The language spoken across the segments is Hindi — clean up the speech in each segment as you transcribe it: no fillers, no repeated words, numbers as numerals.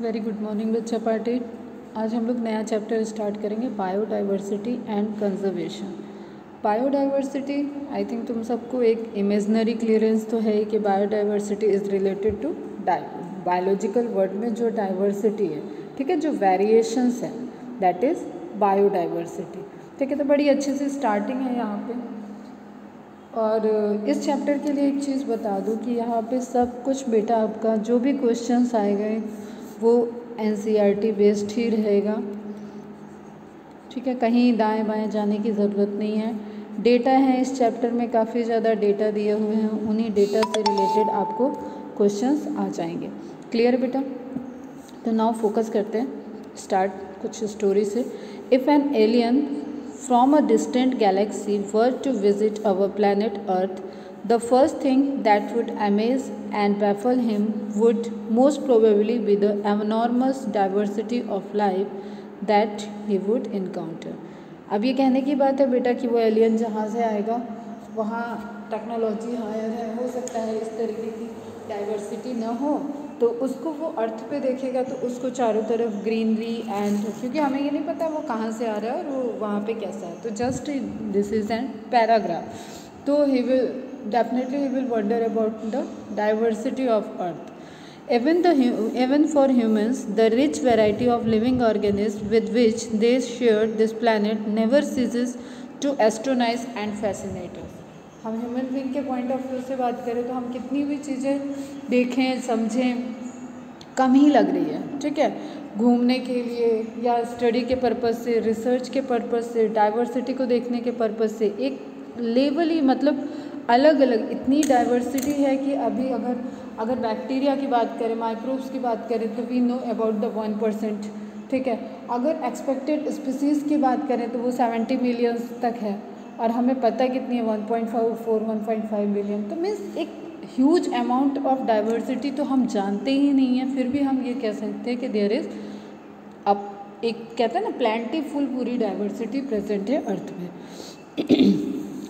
वेरी गुड मॉर्निंग बच्चा पार्टी। आज हम लोग नया चैप्टर स्टार्ट करेंगे, biodiversity and conservation. Biodiversity, I think तुम सबको एक इमेजनरी क्लियरेंस तो है कि biodiversity is related to biological world में जो डाइवर्सिटी है, ठीक है, जो वेरिएशंस है, दैट इज़ बायोडाइवर्सिटी। ठीक है, तो बड़ी अच्छी सी स्टार्टिंग है यहाँ पे। और इस चैप्टर के लिए एक चीज़ बता दूँ कि यहाँ पे सब कुछ बेटा आपका जो भी क्वेश्चंस आए गए वो NCERT बेस्ड ही रहेगा, ठीक है, कहीं दाएं बाएं जाने की ज़रूरत नहीं है। डेटा है इस चैप्टर में, काफ़ी ज़्यादा डेटा दिए हुए हैं, उन्हीं डेटा से रिलेटेड आपको क्वेश्चंस आ जाएंगे। क्लियर बेटा? तो नाउ फोकस करते हैं, स्टार्ट कुछ स्टोरी से। If an alien from a distant galaxy were to visit our planet Earth, the first thing that would amaze and baffle him would most probably be the enormous diversity of life that he would encounter. अब ये कहने की बात है बेटा कि वो एलियन जहाँ से आएगा वहाँ टेक्नोलॉजी हायर है, हो सकता है इस तरीके की डाइवर्सिटी ना हो, तो उसको वो अर्थ पे देखेगा तो उसको चारों तरफ ग्रीनरी एंड, क्योंकि हमें ये नहीं पता वो कहाँ से आ रहा है और वो वहाँ पे कैसा है, तो just this is an paragraph. तो he will definitely wonder about the diversity of earth. Even for humans, the rich variety of living organisms with which they share this planet never ceases to astonize and fascinate us. हम ह्यूमन बीइंग के पॉइंट ऑफ व्यू से बात करें तो हम कितनी भी चीज़ें देखें समझें कम ही लग रही है, ठीक है, घूमने के लिए या स्टडी के पर्पज़ से, रिसर्च के पर्पज़ से, डाइवर्सिटी को देखने के पर्पज़ से एक लेवल ही, मतलब अलग अलग इतनी डाइवर्सिटी है कि अभी अगर बैक्टीरिया की बात करें, माइक्रोब्स की बात करें तो वी नो अबाउट द 1%, ठीक है, अगर एक्सपेक्टेड स्पीसीज़ की बात करें तो वो 70 मिलियंस तक है और हमें पता कितनी है 1.5 मिलियन, तो मीन्स एक ह्यूज अमाउंट ऑफ डाइवर्सिटी तो हम जानते ही नहीं हैं, फिर भी हम ये कह सकते हैं कि देयर इज़ अब एक कहते हैं ना प्लेंटीफुल पूरी डाइवर्सिटी प्रेजेंट है अर्थ में।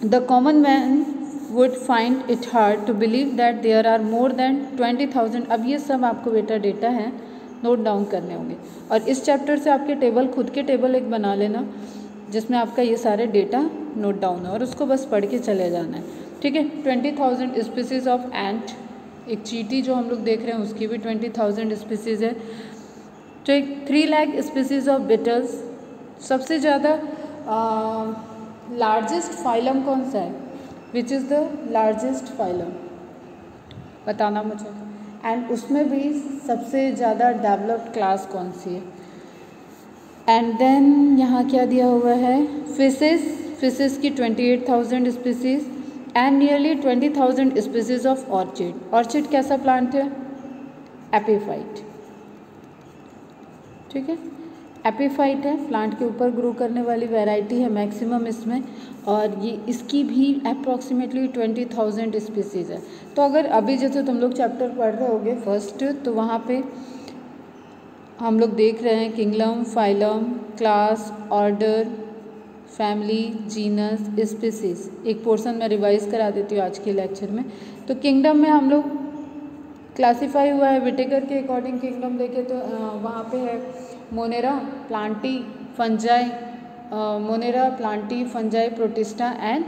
The common man would find it hard to believe that there are more than 20,000। अब ये सब आपको बेटा डेटा है, नोट डाउन करने होंगे, और इस चैप्टर से आपके टेबल, खुद के टेबल एक बना लेना जिसमें आपका ये सारे डेटा नोट डाउन है और उसको बस पढ़ के चले जाना है, ठीक है। 20,000 स्पीसीज़ ऑफ एंट, एक चींटी जो हम लोग देख रहे हैं उसकी भी 20,000 स्पीसीज़ है, तो एक 3 लाख स्पीसीज़ ऑफ बिटल्स। सबसे ज़्यादा लार्जेस्ट फाइलम कौन सा है, विच इज़ द लार्जेस्ट फाइलम, बताना मुझे, एंड उसमें भी सबसे ज़्यादा डेवलप्ड क्लास कौन सी है। एंड देन यहाँ क्या दिया हुआ है, फिशेस की 28,000 species and nearly 20,000 species of orchid. Orchid कैसा प्लांट है, एपीफाइट, ठीक है, एपीफाइट है, प्लांट के ऊपर ग्रो करने वाली वैरायटी है मैक्सिमम इसमें, और ये इसकी भी अप्रॉक्सीमेटली 20,000 स्पीसीज़ है। तो अगर अभी जैसे तुम लोग चैप्टर पढ़ रहे होगे फर्स्ट, तो वहाँ पे हम लोग देख रहे हैं kingdom, phylum, class, order, family, genus, species. एक पोर्शन मैं रिवाइज करा देती हूँ आज के लेक्चर में। तो किंगडम में हम लोग क्लासीफाई हुआ है विटेकर के अकॉर्डिंग, किंगडम देखें तो वहाँ पे है Monera, Plantae, fungi, Monera, Plantae, fungi, protista and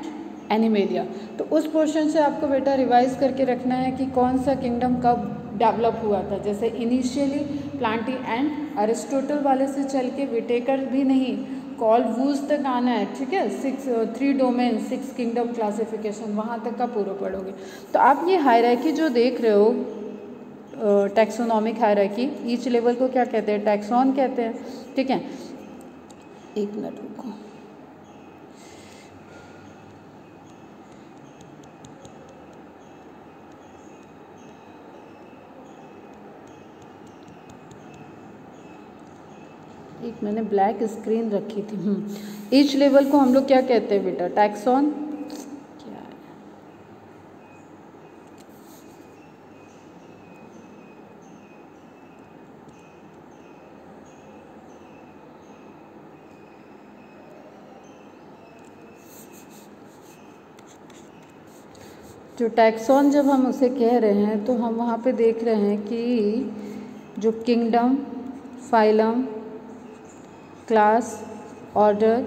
animalia. तो उस पोर्शन से आपको बेटा रिवाइज करके रखना है कि कौन सा किंगडम कब डेवलप हुआ था। जैसे इनिशियली प्लांटी एंड अरिस्टोटल वाले से चल के विटेकर भी नहीं, कॉल वूज तक आना है, ठीक है, 3 डोमेन 6 किंगडम क्लासिफिकेशन, वहाँ तक का पूरा पढ़ोगे। तो आप ये हायरार्की जो देख रहे हो, टैक्सोनॉमिक हायरार्की, ईच लेवल को क्या कहते हैं, टैक्सॉन कहते हैं, ठीक है। एक मिनट रुको, एक मैंने ब्लैक स्क्रीन रखी थी। ईच लेवल को हम लोग क्या कहते हैं बेटा, टैक्सॉन क्या है, जो टैक्सॉन जब हम उसे कह रहे हैं तो हम वहाँ पे देख रहे हैं कि जो kingdom, phylum, class, order,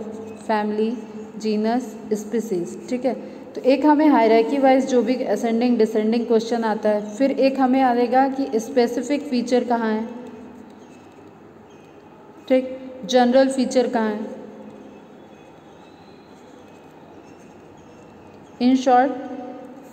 family, genus, species. ठीक है, तो एक हमें हायरार्की वाइज जो भी असेंडिंग डिसेंडिंग क्वेश्चन आता है, फिर एक हमें आएगा कि स्पेसिफिक फीचर कहाँ है, ठीक, जनरल फीचर कहाँ है। इन शॉर्ट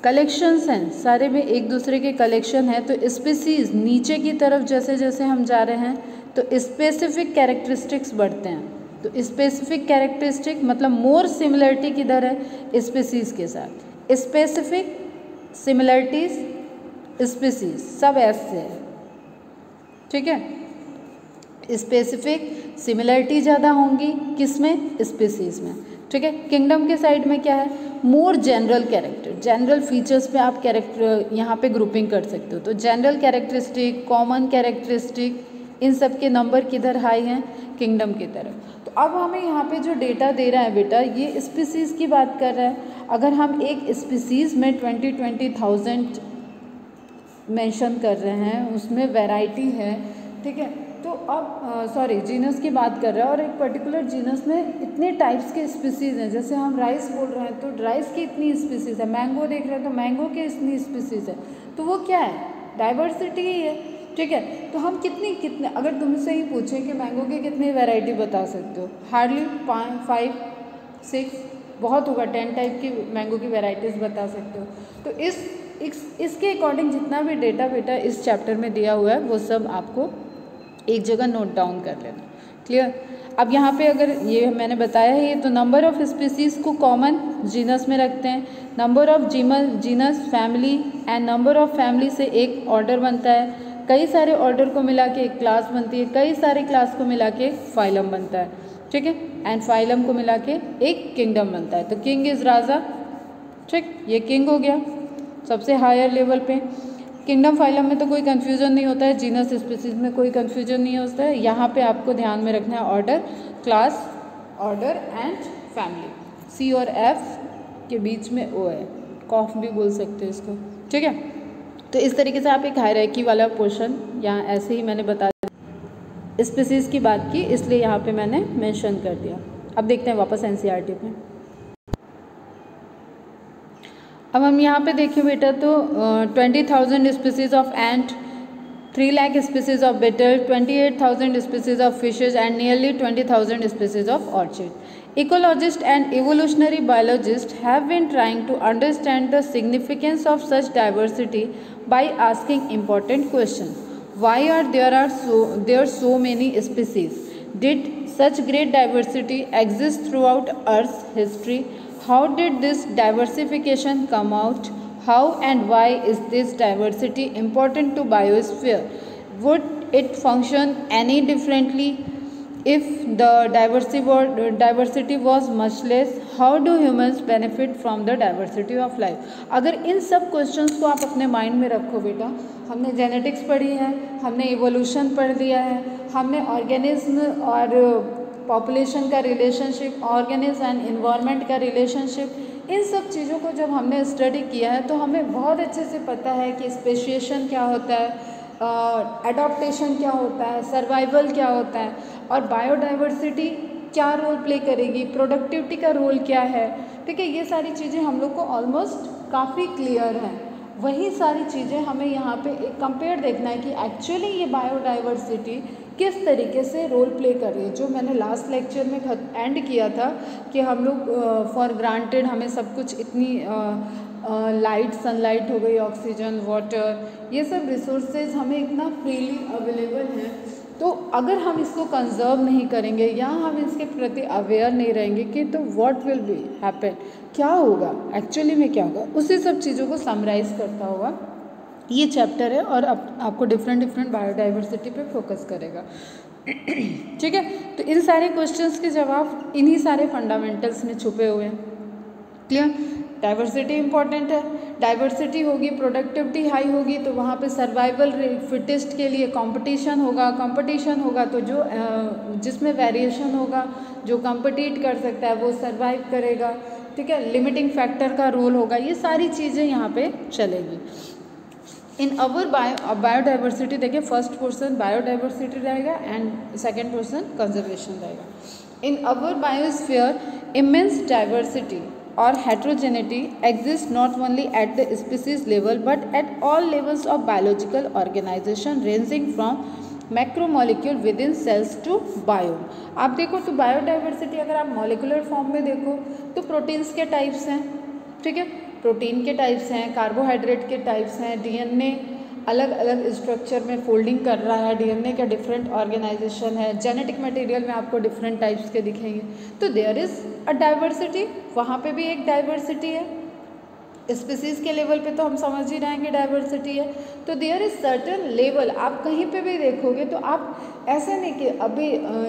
कलेक्शंस हैं, सारे में एक दूसरे के कलेक्शन है। तो स्पीसीज नीचे की तरफ जैसे जैसे हम जा रहे हैं तो स्पेसिफिक कैरेक्टरिस्टिक्स बढ़ते हैं। तो स्पेसिफिक कैरेक्टरिस्टिक मतलब मोर सिमिलरिटी किधर है, स्पीसीज के साथ। स्पेसिफिक सिमिलरिटीज स्पीसीज सब ऐसे है, ठीक है। स्पेसिफिक सिमिलरिटी ज़्यादा होंगी किसमें, स्पीसीज में, ठीक है। किंगडम के साइड में क्या है, more general character, general features पे आप कैरेक्टर यहाँ पे ग्रुपिंग कर सकते हो। तो जनरल कैरेक्टरिस्टिक, कॉमन कैरेक्टरिस्टिक, इन सब के नंबर किधर हाई हैं, किंगडम की तरफ। तो अब हमें यहाँ पे जो डेटा दे रहा है बेटा, ये स्पीसीज़ की बात कर रहा है। अगर हम एक स्पीसीज़ में 20,000 मेंशन कर रहे हैं, उसमें वैरायटी है, ठीक है। तो अब सॉरी जीनस की बात कर रहा है, और एक पर्टिकुलर जीनस में इतने टाइप्स के स्पीसीज़ हैं। जैसे हम राइस बोल रहे हैं तो राइस की इतनी स्पीसीज़ है, मैंगो देख रहे हैं तो मैंगो के इतनी स्पीसीज़ है। तो वो क्या है, डाइवर्सिटी ही है, ठीक है। तो हम कितने अगर तुमसे ही पूछें कि मैंगो की कितनी वैरायटी बता सकते हो, हार्डली 5, 6, बहुत होगा 10 टाइप की मैंगो की वैरायटीज़ बता सकते हो। तो इसके अकॉर्डिंग जितना भी डेटा बेटा इस चैप्टर में दिया हुआ है वो सब आपको एक जगह नोट डाउन कर लेना, क्लियर। अब यहाँ पे अगर ये मैंने बताया है, ये तो नंबर ऑफ स्पीसीज़ को कॉमन जीनस में रखते हैं, number of genus family, and number of family से एक ऑर्डर बनता है, कई सारे ऑर्डर को मिला के एक क्लास बनती है, कई सारे क्लास को मिला के फाइलम बनता है, ठीक है। एंड फाइलम को मिला के एक किंगडम बनता है। तो किंग इज़ राजा, ठीक, ये किंग हो गया सबसे हायर लेवल पे। किंगडम फाइलम में तो कोई कन्फ्यूजन नहीं होता है, जीनस स्पीसीज में कोई कन्फ्यूजन नहीं होता है। यहाँ पे आपको ध्यान में रखना है order, class, order and family. C और एफ के बीच में ओ है, कॉफ भी बोल सकते हैं इसको, ठीक है। तो इस तरीके से आप एक हायरार्की वाला पोर्शन यहाँ ऐसे ही मैंने बता दिया, स्पीसीज की बात की इसलिए यहाँ पे मैंने मेंशन कर दिया। अब देखते हैं वापस एनसीईआरटी पे। अब हम यहाँ पे देखें बेटा तो 20,000 species of ant, 3 lakh species of beetle, 28,000 species of fishes and nearly 20,000 species of orchid. Ecologists and evolutionary biologists have been trying to understand the significance of such diversity by asking important questions. Why are there so many species? Did such great diversity exist throughout Earth's history? How did this diversification come out? How and why is this diversity important to biosphere? Would it function any differently if the diversity was much less? How do humans benefit from the diversity of life? अगर इन सब क्वेश्चंस को आप अपने माइंड में रखो बेटा, हमने जेनेटिक्स पढ़ी है, हमने इवोल्यूशन पढ़ लिया है, हमने ऑर्गेनिज्म और पॉपुलेशन का रिलेशनशिप, ऑर्गेनिज्म एंड इन्वायरमेंट का रिलेशनशिप, इन सब चीज़ों को जब हमने स्टडी किया है तो हमें बहुत अच्छे से पता है कि स्पेशिएशन क्या होता है, एडॉप्टेशन क्या होता है, सर्वाइवल क्या होता है, और बायोडाइवर्सिटी क्या रोल प्ले करेगी, प्रोडक्टिविटी का रोल क्या है, ठीक है। ये सारी चीज़ें हम लोग को ऑलमोस्ट काफ़ी क्लियर हैं। वही सारी चीज़ें हमें यहाँ पे एक कंपेयर देखना है कि एक्चुअली ये बायोडाइवर्सिटी किस तरीके से रोल प्ले कर रही है। जो मैंने लास्ट लेक्चर में एंड किया था कि हम लोग फॉर ग्रांटेड हमें सब कुछ इतनी लाइट, सनलाइट हो गई, ऑक्सीजन, वाटर, ये सब रिसोर्सेज हमें इतना फ्रीली अवेलेबल हैं, तो अगर हम इसको कंजर्व नहीं करेंगे या हम इसके प्रति अवेयर नहीं रहेंगे कि तो व्हाट विल बी हैपन, क्या होगा एक्चुअली में, क्या होगा, उसी सब चीज़ों को समराइज करता हुआ ये चैप्टर है और आपको डिफरेंट बायोडाइवर्सिटी पे फोकस करेगा, ठीक है। तो इन सारे क्वेश्चंस के जवाब इन्हीं सारे फंडामेंटल्स में छुपे हुए हैं, क्लियर। डाइवर्सिटी इंपॉर्टेंट है, डाइवर्सिटी होगी, प्रोडक्टिविटी हाई होगी तो वहाँ पे सर्वाइवल फिटेस्ट के लिए कंपटीशन होगा तो जो जिसमें वेरिएशन होगा, जो कंपीट कर सकता है वो सर्वाइव करेगा, ठीक है। लिमिटिंग फैक्टर का रोल होगा, ये सारी चीज़ें यहाँ पे चलेगी। इन अवर बायोडाइवर्सिटी, देखिए फर्स्ट पोर्सन बायोडाइवर्सिटी रहेगा एंड सेकेंड पोर्सन कंजर्वेशन रहेगा. इन अवर बायोस्फीयर इमेंस डाइवर्सिटी और heterogeneity exists not only at the species level but at all levels of biological organization ranging from macromolecule within cells to biome. आप देखो तो बायोडाइवर्सिटी अगर आप मॉलिकुलर फॉर्म में देखो तो प्रोटीन्स के टाइप्स हैं, ठीक है, प्रोटीन के टाइप्स हैं, कार्बोहाइड्रेट के टाइप्स हैं, डीएनए अलग अलग स्ट्रक्चर में फोल्डिंग कर रहा है, डीएनए का डिफरेंट ऑर्गेनाइजेशन है, जेनेटिक मटेरियल में आपको डिफरेंट टाइप्स के दिखेंगे. तो देयर इज़ अ डाइवर्सिटी, वहाँ पे भी एक डाइवर्सिटी है. स्पीसीज़ के लेवल पे तो हम समझ ही रहे हैं कि डाइवर्सिटी है. तो देयर इज सर्टन लेवल, आप कहीं पे भी देखोगे तो आप ऐसा नहीं कि अभी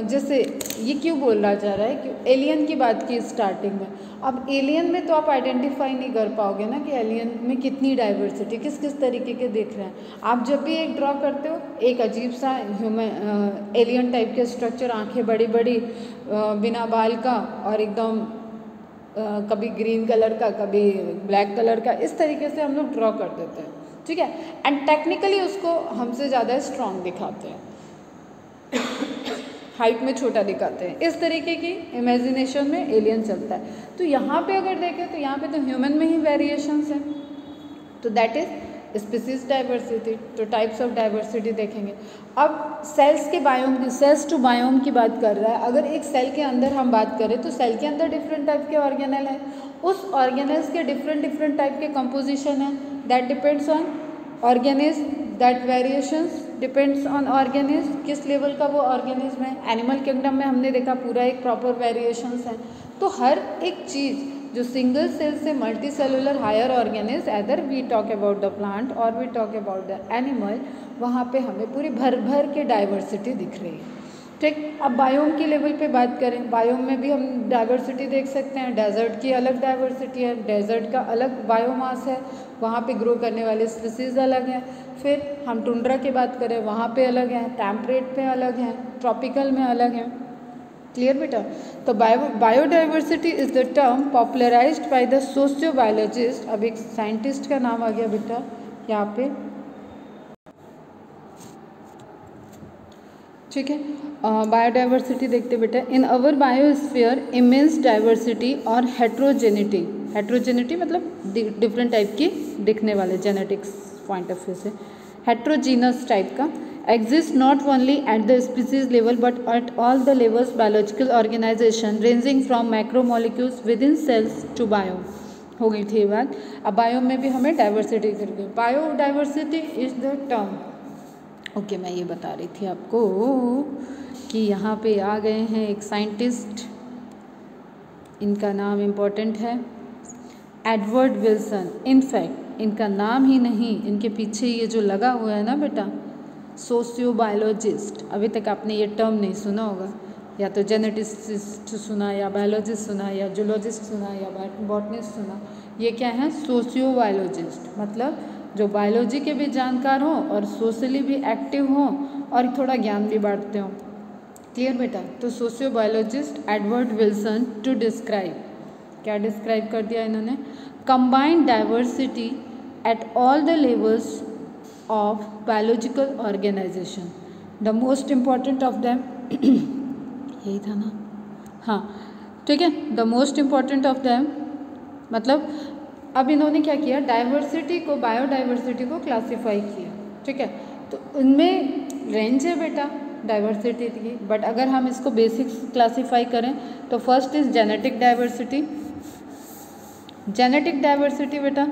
जैसे ये क्यों बोला जा रहा है कि एलियन की बात की स्टार्टिंग में. अब एलियन में तो आप आइडेंटिफाई नहीं कर पाओगे ना कि एलियन में कितनी डाइवर्सिटी, किस किस तरीके के देख रहे हैं. आप जब भी एक ड्रॉ करते हो एक अजीब सा ह्यूमन एलियन टाइप के स्ट्रक्चर, आँखें बड़ी बड़ी, बिना बाल का और एकदम कभी ग्रीन कलर का कभी ब्लैक कलर का, इस तरीके से हम लोग ड्रॉ कर देते हैं, ठीक है, एंड टेक्निकली उसको हमसे ज़्यादा स्ट्रॉन्ग दिखाते हैं, हाइट में छोटा दिखाते हैं. इस तरीके की इमेजिनेशन में एलियन चलता है. तो यहाँ पे अगर देखें तो यहाँ पे तो ह्यूमन में ही वेरिएशंस हैं. तो दैट इज़ स्पीसीज डाइवर्सिटी. तो टाइप्स ऑफ डाइवर्सिटी देखेंगे. अब सेल्स के बायोम की, सेल्स टू बायोम की बात कर रहा है. अगर एक सेल के अंदर हम बात करें तो सेल के अंदर डिफरेंट टाइप के ऑर्गेनल हैं. उस ऑर्गेनल्स के डिफरेंट टाइप के कंपोजिशन है. That depends on organism, that variations depends on organism, किस लेवल का वो ऑर्गेनिज्म है. एनिमल किंगडम में हमने देखा पूरा एक प्रॉपर वेरिएशंस है. तो हर एक चीज़ जो सिंगल सेल से multi cellular higher organism, either we talk about the plant और we talk about the animal, वहाँ पे हमें पूरी भर भर के डाइवर्सिटी दिख रही है, ठीक. अब बायोम के लेवल पे बात करें, बायोम में भी हम डाइवर्सिटी देख सकते हैं. डेजर्ट की अलग डाइवर्सिटी है, डेजर्ट का अलग बायोमास है, वहाँ पे ग्रो करने वाले स्पीसीज अलग हैं. फिर हम टुंड्रा की बात करें, वहाँ पे अलग हैं, टेम्परेट पे अलग हैं, ट्रॉपिकल में अलग हैं. क्लियर बेटा. तो biodiversity is the term popularized by the sociobiologist. अब एक साइंटिस्ट का नाम आ गया बेटा यहाँ पे, ठीक है. बायोडाइवर्सिटी देखते बेटा. इन अवर बायोस्फीयर इमेंस डाइवर्सिटी और हेट्रोजेनिटी. हेट्रोजेनिटी मतलब डिफरेंट टाइप की दिखने वाले, जेनेटिक्स पॉइंट ऑफ व्यू से हेट्रोजीनस टाइप का, exist not only at the species level but at all the levels biological organization ranging from macromolecules within cells to biome. हो गई थी ये बात. अब बायोम में भी हमें डाइवर्सिटी करके, biodiversity is the term. Okay, मैं ये बता रही थी आपको कि यहाँ पे आ गए हैं एक साइंटिस्ट, इनका नाम इम्पोर्टेंट है, एडवर्ड विल्सन. इनफैक्ट इनका नाम ही नहीं, इनके पीछे ये जो लगा हुआ है ना बेटा, सोशियोबायोलॉजिस्ट. अभी तक आपने ये टर्म नहीं सुना होगा, या तो जेनेटिस्ट सुना, या बायोलॉजिस्ट सुना, या जूलॉजिस्ट सुना, या बॉटनिस्ट सुना. ये क्या है? सोशियोबायोलॉजिस्ट. मतलब जो बायोलॉजी के भी जानकार हों और सोशली भी एक्टिव हों और थोड़ा ज्ञान भी बांटते हों. क्लियर बेटा. तो सोशियोबायोलॉजिस्ट एडवर्ड विल्सन टू डिस्क्राइब, क्या डिस्क्राइब कर दिया इन्होंने? Combined diversity at all the levels of biological organization. The most important of them यही था ना, हाँ ठीक है. The most important of them मतलब अब इन्होंने क्या किया, डाइवर्सिटी को, बायोडाइवर्सिटी को क्लासीफाई किया, ठीक है. तो उनमें रेंज है बेटा डाइवर्सिटी की, बट अगर हम इसको बेसिक्स क्लासीफाई करें तो first is genetic diversity. Genetic diversity बेटा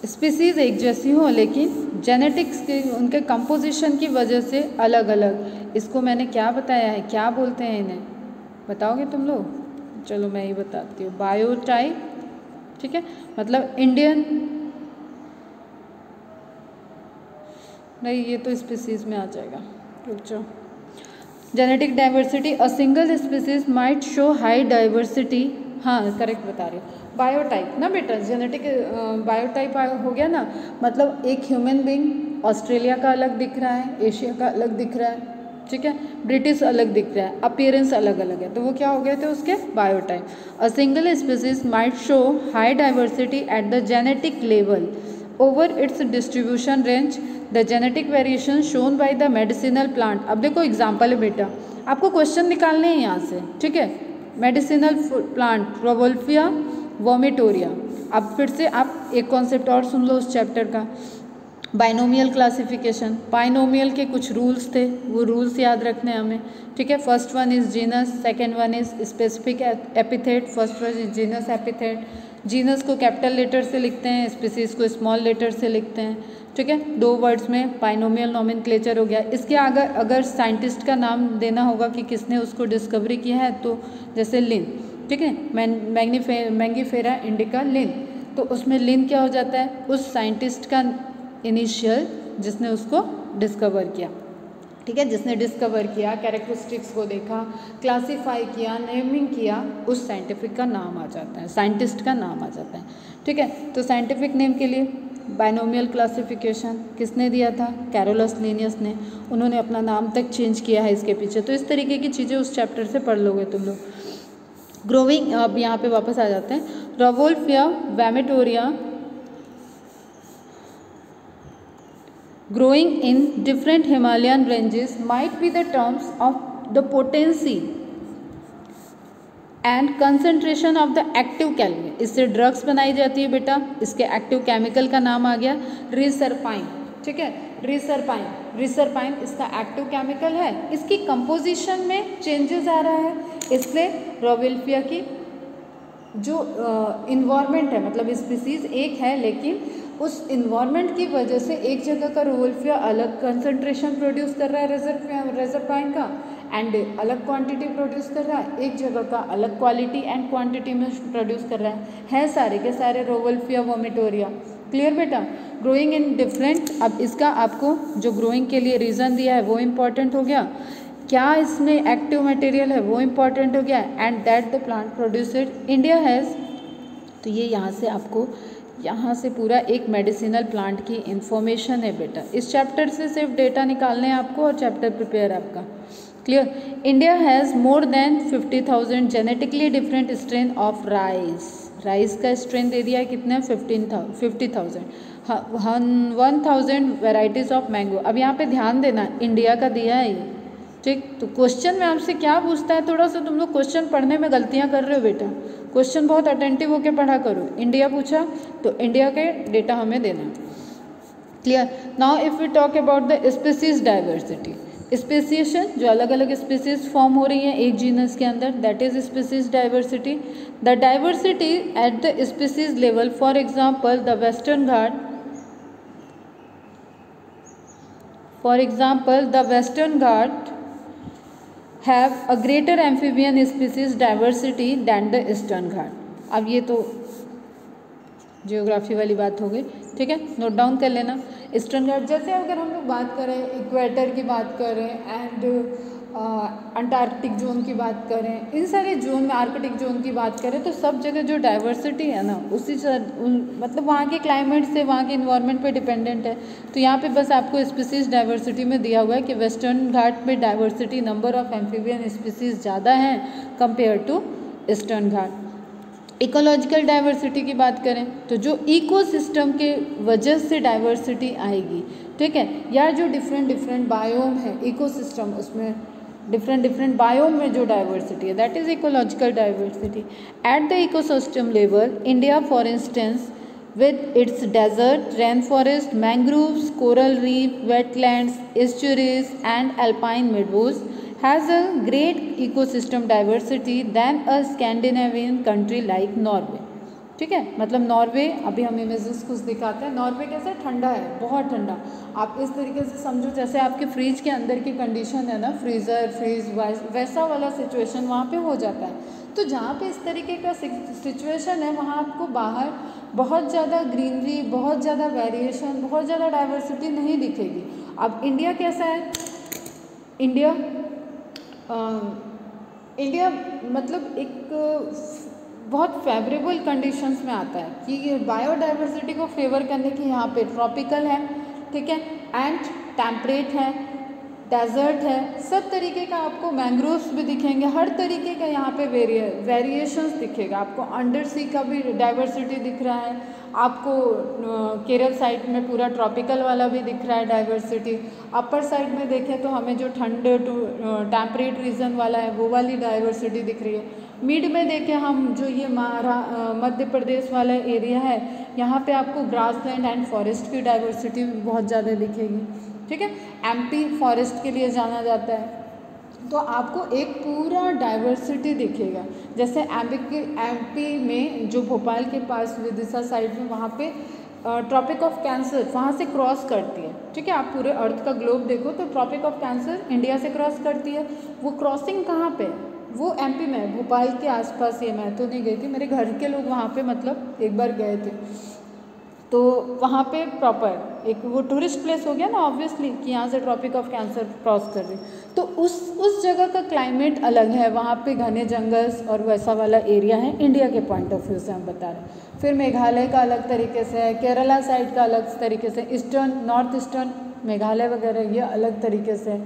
स्पीसीज़ एक जैसी हो लेकिन जेनेटिक्स के, उनके कंपोजिशन की वजह से अलग अलग. इसको मैंने क्या बताया है, क्या बोलते हैं इन्हें, बताओगे तुम लोग? चलो मैं ही बताती हूँ. बायोटाइप, ठीक है, मतलब इंडियन, नहीं ये तो स्पीसीज़ में आ जाएगा, रुक जाओ. Genetic diversity, a single species might show high diversity. हाँ करेक्ट बता रही हूँ. बायोटाइप ना बेटा, जेनेटिक बायोटाइप हो गया ना, मतलब एक ह्यूमन बीइंग ऑस्ट्रेलिया का अलग दिख रहा है, एशिया का अलग दिख रहा है, ठीक है, ब्रिटिश अलग दिख रहा है, अपीयरेंस अलग अलग है, तो वो क्या हो गए थे उसके? Biotype. A single species might show high diversity eight the genetic level over it's distribution range, the genetic variation shown by the medicinal plant. अब देखो एग्जाम्पल है बेटा, आपको क्वेश्चन निकालने हैं यहाँ से, ठीक है। Medicinal plant Rauvolfia vomitoria. अब फिर से आप एक कॉन्सेप्ट और सुन लो उस चैप्टर का, बाइनोमियल क्लासिफिकेशन। बाइनोमियल के कुछ रूल्स थे, वो रूल्स याद रखने हैं हमें, ठीक है। First one is genus, second one is specific epithet. First one is genus epithet, genus को कैपिटल लेटर से लिखते हैं, स्पीसीज को स्मॉल लेटर से लिखते हैं, ठीक है। 2 वर्ड्स में बाइनोमियल नोमेनक्लेचर हो गया। इसके अगर साइंटिस्ट का नाम देना होगा कि किसने उसको डिस्कवरी किया है, तो जैसे लिन, ठीक है, मैंगीफेरा इंडिका लिन, तो उसमें लिन क्या हो जाता है, उस साइंटिस्ट का इनिशियल जिसने उसको डिस्कवर किया, ठीक है, जिसने डिस्कवर किया, कैरेक्टरिस्टिक्स को देखा, क्लासीफाई किया, नेमिंग किया, उस साइंटिफिक का नाम आ जाता है, साइंटिस्ट का नाम आ जाता है, ठीक है। तो साइंटिफिक नेम के लिए बाइनोमियल क्लासिफिकेशन किसने दिया था, कैरोलस लिनियस ने, उन्होंने अपना नाम तक चेंज किया है इसके पीछे। तो इस तरीके की चीज़ें उस चैप्टर से पढ़ लोगे तुम लोग। ग्रोविंग, अब यहाँ पे वापस आ जाते हैं, रवोल्फिया वैमेटोरिया growing in different Himalayan ranges might be the terms of the potency and concentration of the active chemical। इससे ड्रग्स बनाई जाती है बेटा, इसके एक्टिव केमिकल का नाम आ गया रिसरपाइन, ठीक है, रिसरपाइन। रिसरपाइन इसका एक्टिव केमिकल है, इसकी कंपोजिशन में चेंजेस आ रहा है, इसलिए रवोल्फिया की जो इन्वायरमेंट है, मतलब स्पीसीज एक है लेकिन उस इन्वायरमेंट की वजह से एक जगह का रवोल्फिया अलग कंसंट्रेशन प्रोड्यूस कर रहा है रिसरपाइन का, एंड अलग क्वांटिटी प्रोड्यूस कर रहा है, एक जगह का अलग क्वालिटी एंड क्वांटिटी में प्रोड्यूस कर रहा है सारे के सारे रवोल्फिया वोमिटोरिया। क्लियर बेटा। ग्रोइंग इन डिफरेंट, अब इसका आपको जो ग्रोइंग के लिए रीज़न दिया है वो इम्पॉर्टेंट हो गया, क्या इसमें एक्टिव मटेरियल है वो इम्पॉर्टेंट हो गया, and that the plant produced India has. तो ये यहाँ से आपको, यहाँ से पूरा एक मेडिसिनल प्लांट की इंफॉर्मेशन है बेटा। इस चैप्टर से सिर्फ डेटा निकालने हैं आपको और चैप्टर प्रिपेयर आपका। Clear. India has more than 50,000 genetically different strain of rice. Rice का स्ट्रेन दे दिया है कितने, 50,000। 1,000 वेराइटीज़ ऑफ मैंगो। अब यहाँ पे ध्यान देना, इंडिया का दिया है ये, ठीक। तो क्वेश्चन में आपसे क्या पूछता है, थोड़ा सा तुम लोग क्वेश्चन पढ़ने में गलतियाँ कर रहे हो बेटा, क्वेश्चन बहुत अटेंटिव होकर पढ़ा करो। इंडिया पूछा तो इंडिया के डेटा हमें देना। Clear. Now if we talk about the species diversity, speciation जो अलग अलग स्पीसीज फॉर्म हो रही हैं एक जीनस के अंदर, that is species diversity. The diversity at the species level, for example the western Ghat, for example the western Ghat have a greater amphibian species diversity than the eastern घाट। अब ये तो जियोग्राफी वाली बात हो गई, ठीक है, नोट डाउन कर लेना। ईस्टर्न घाट, जैसे अगर हम लोग बात करें इक्वेटर की बात करें एंड अंटार्कटिक जोन की बात करें, इन सारे जोन में आर्कटिक जोन की बात करें, तो सब जगह जो डाइवर्सिटी है ना उसी मतलब वहाँ के क्लाइमेट से, वहाँ के इन्वायरमेंट पे डिपेंडेंट है। तो यहाँ पे बस आपको स्पीसीज डाइवर्सिटी में दिया हुआ है कि वेस्टर्न घाट में diversity, number of amphibian species ज़्यादा हैं compare to eastern Ghat. Ecological diversity की बात करें तो जो इकोसिस्टम के वजह से डाइवर्सिटी आएगी, ठीक है, या जो डिफरेंट बायोम है इकोसिस्टम, उसमें डिफरेंट बायोम में जो डाइवर्सिटी है, that is ecological diversity. At the ecosystem level, India for instance with its desert, rainforest, mangroves, coral reef, wetlands, estuaries and alpine meadows has a great ecosystem diversity than a Scandinavian country like Norway। ठीक है, मतलब नॉर्वे, अभी हम इमेजेस कुछ दिखाते हैं। नॉर्वे कैसे ठंडा है, बहुत ठंडा। आप इस तरीके से समझो जैसे आपके फ्रिज के अंदर की कंडीशन है ना, फ्रीज वैसा वाला सिचुएशन वहाँ पे हो जाता है। तो जहाँ पे इस तरीके का सिचुएशन है वहाँ आपको बाहर बहुत ज़्यादा ग्रीनरी, बहुत ज़्यादा वेरिएशन, बहुत ज़्यादा डाइवर्सिटी नहीं दिखेगी। अब इंडिया कैसा है, इंडिया मतलब एक बहुत फेवरेबल कंडीशंस में आता है कि ये बायोडाइवर्सिटी को फेवर करने की, यहाँ पे ट्रॉपिकल है, ठीक है, एंड टेम्परेट है, डेजर्ट है, सब तरीके का आपको मैंग्रोव्स भी दिखेंगे, हर तरीके का यहाँ पे वेरिएशंस दिखेगा आपको। अंडर सी का भी डाइवर्सिटी दिख रहा है, आपको केरल साइड में पूरा ट्रॉपिकल वाला भी दिख रहा है डाइवर्सिटी। अपर साइड में देखें तो हमें जो ठंड टेम्परेट रीजन वाला है वो वाली डाइवर्सिटी दिख रही है। मिड में देखें हम जो ये मध्य प्रदेश वाला एरिया है, यहाँ पे आपको ग्रासलैंड एंड फॉरेस्ट की डाइवर्सिटी बहुत ज़्यादा दिखेगी। ठीक है, एमपी फॉरेस्ट के लिए जाना जाता है, तो आपको एक पूरा डाइवर्सिटी दिखेगा। जैसे एमपी में जो भोपाल के पास विदिशा साइड में वहाँ पे ट्रॉपिक ऑफ कैंसर वहाँ से क्रॉस करती है। ठीक है, आप पूरे अर्थ का ग्लोब देखो तो ट्रॉपिक ऑफ कैंसर इंडिया से क्रॉस करती है। वो क्रॉसिंग कहाँ पे है? वो एमपी में है, भोपाल के आसपास। ये मैं तो नहीं गई थी, मेरे घर के लोग वहाँ पे मतलब एक बार गए थे, तो वहाँ पे प्रॉपर एक वो टूरिस्ट प्लेस हो गया ना ऑब्वियसली कि यहाँ से ट्रॉपिक ऑफ कैंसर क्रॉस कर रही, तो उस जगह का क्लाइमेट अलग है, वहाँ पे घने जंगल और वैसा वाला एरिया है इंडिया के पॉइंट ऑफ व्यू से हम बता रहे हैं। फिर मेघालय का अलग तरीके से है, केरला साइड का अलग तरीके से, ईस्टर्न नॉर्थ ईस्टर्न मेघालय वगैरह ये अलग तरीके से,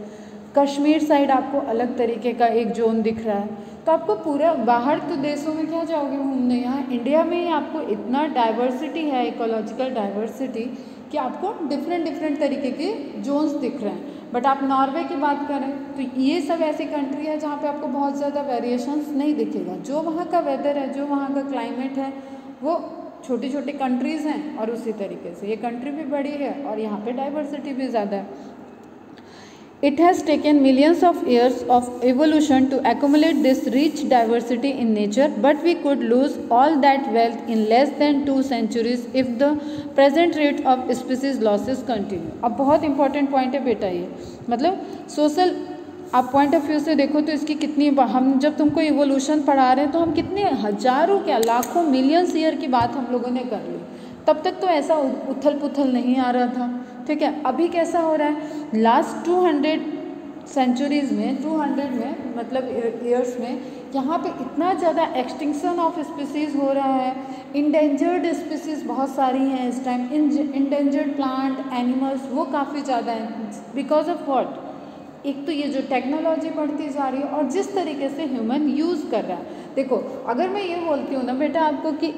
कश्मीर साइड आपको अलग तरीके का एक जोन दिख रहा है। तो आपको पूरा बाहर तो देशों में क्या जाओगे घूमने, यहाँ इंडिया में ही आपको इतना डाइवर्सिटी है, इकोलॉजिकल डाइवर्सिटी, कि आपको डिफरेंट तरीके के जोन्स दिख रहे हैं। बट आप नॉर्वे की बात करें तो ये सब ऐसी कंट्री है जहाँ पे आपको बहुत ज़्यादा वेरिएशंस नहीं दिखेगा। जो वहाँ का वेदर है, जो वहाँ का क्लाइमेट है, वो छोटी छोटी कंट्रीज़ हैं और उसी तरीके से ये कंट्री भी बड़ी है और यहाँ पे डाइवर्सिटी भी ज़्यादा है। It has taken millions of years of evolution to accumulate this rich diversity in nature, but we could lose all that wealth in less than 2 centuries if the present rate of species losses continue. अब बहुत इंपॉर्टेंट पॉइंट है बेटा ये, मतलब सोशल आप पॉइंट ऑफ व्यू से देखो तो इसकी कितनी, हम जब तुमको इवोल्यूशन पढ़ा रहे हैं तो हम कितने हजारों क्या लाखों मिलियंस ईयर की बात हम लोगों ने कर ली। तब तक तो ऐसा उथल पुथल नहीं आ रहा था। ठीक है, अभी कैसा हो रहा है, लास्ट 200 सेंचुरीज़ में, 200 में मतलब ईयर्स में यहाँ पे इतना ज़्यादा एक्सटिंक्शन ऑफ स्पीसीज़ हो रहा है। इंडेंजर्ड स्पीसीज़ बहुत सारी हैं इस टाइम, इंडेंजर्ड प्लांट एनिमल्स वो काफ़ी ज़्यादा हैं। बिकॉज ऑफ व्हाट, एक तो ये जो टेक्नोलॉजी बढ़ती जा रही है और जिस तरीके से ह्यूमन यूज़ कर रहा है। देखो अगर मैं ये बोलती हूँ ना बेटा आपको कि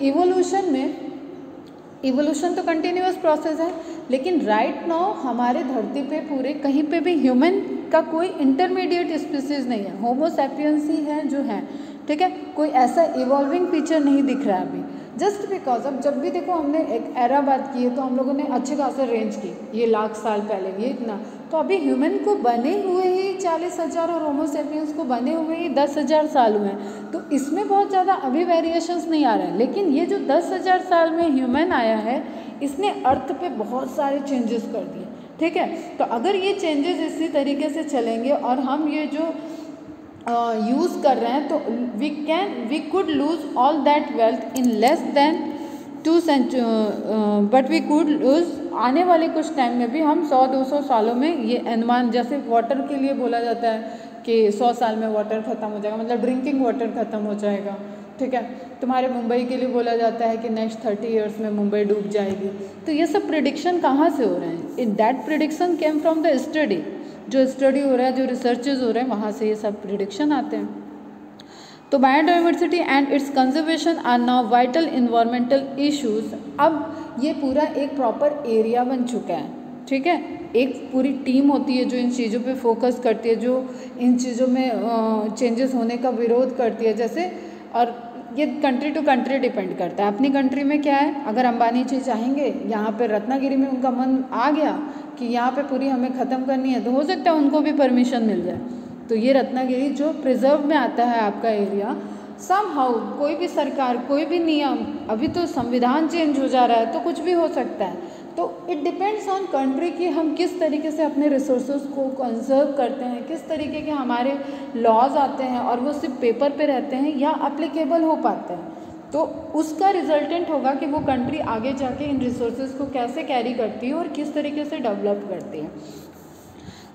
इवोल्यूशन तो कंटिन्यूअस प्रोसेस है, लेकिन राइट नाउ हमारे धरती पे पूरे कहीं पे भी ह्यूमन का कोई इंटरमीडिएट स्पीसीज नहीं है, होमो सैपियंस ही है जो है। ठीक है, कोई ऐसा इवॉल्विंग फीचर नहीं दिख रहा है अभी, जस्ट बिकॉज अब जब भी देखो हमने एक एरा बात की है तो हम लोगों ने अच्छे खासा रेंज की, ये लाख साल पहले ये इतना, तो अभी ह्यूमन को बने हुए ही 40,000 और होमो सैपियंस को बने हुए ही 10,000 साल हुए हैं। तो इसमें बहुत ज़्यादा अभी वेरिएशंस नहीं आ रहे हैं, लेकिन ये जो 10,000 साल में ह्यूमन आया है इसने अर्थ पे बहुत सारे चेंजेस कर दिए। ठीक है, तो अगर ये चेंजेस इसी तरीके से चलेंगे और हम ये जो यूज़ कर रहे हैं तो we could lose all that wealth in less than 2 century, but we could lose आने वाले कुछ टाइम में भी हम 100-200 सालों में, ये अनुमान जैसे वाटर के लिए बोला जाता है कि 100 साल में वाटर ख़त्म हो जाएगा, मतलब ड्रिंकिंग वाटर ख़त्म हो जाएगा। ठीक है, तुम्हारे मुंबई के लिए बोला जाता है कि नेक्स्ट 30 ईयर्स में मुंबई डूब जाएगी। तो ये सब प्रिडिक्शन कहाँ से हो रहे हैं? In that prediction came from the study, जो स्टडी हो रहा है, जो रिसर्चेज हो रहे हैं, वहाँ से ये सब प्रिडिक्शन आते हैं। तो biodiversity and its conservation are now vital environmental issues. अब ये पूरा एक प्रॉपर एरिया बन चुका है। ठीक है, एक पूरी टीम होती है जो इन चीज़ों पे फोकस करती है, जो इन चीज़ों में चेंजेस होने का विरोध करती है। जैसे, और ये कंट्री टू कंट्री डिपेंड करता है। अपनी कंट्री में क्या है, अगर अंबानी जी चाहेंगे यहाँ पे रत्नागिरी में उनका मन आ गया कि यहाँ पे पूरी हमें ख़त्म करनी है, तो हो सकता है उनको भी परमिशन मिल जाए। तो ये रत्नागिरी जो प्रिजर्व में आता है आपका एरिया, समहाउ कोई भी सरकार, कोई भी नियम, अभी तो संविधान चेंज हो जा रहा है तो कुछ भी हो सकता है। तो इट डिपेंड्स ऑन कंट्री कि हम किस तरीके से अपने रिसोर्सेज को कंजर्व करते हैं, किस तरीके के हमारे लॉज आते हैं और वो सिर्फ पेपर पे रहते हैं या अप्लीकेबल हो पाते हैं। तो उसका रिजल्टेंट होगा कि वो कंट्री आगे जाके इन रिसोर्सेज को कैसे कैरी करती है और किस तरीके से डेवलप करती है।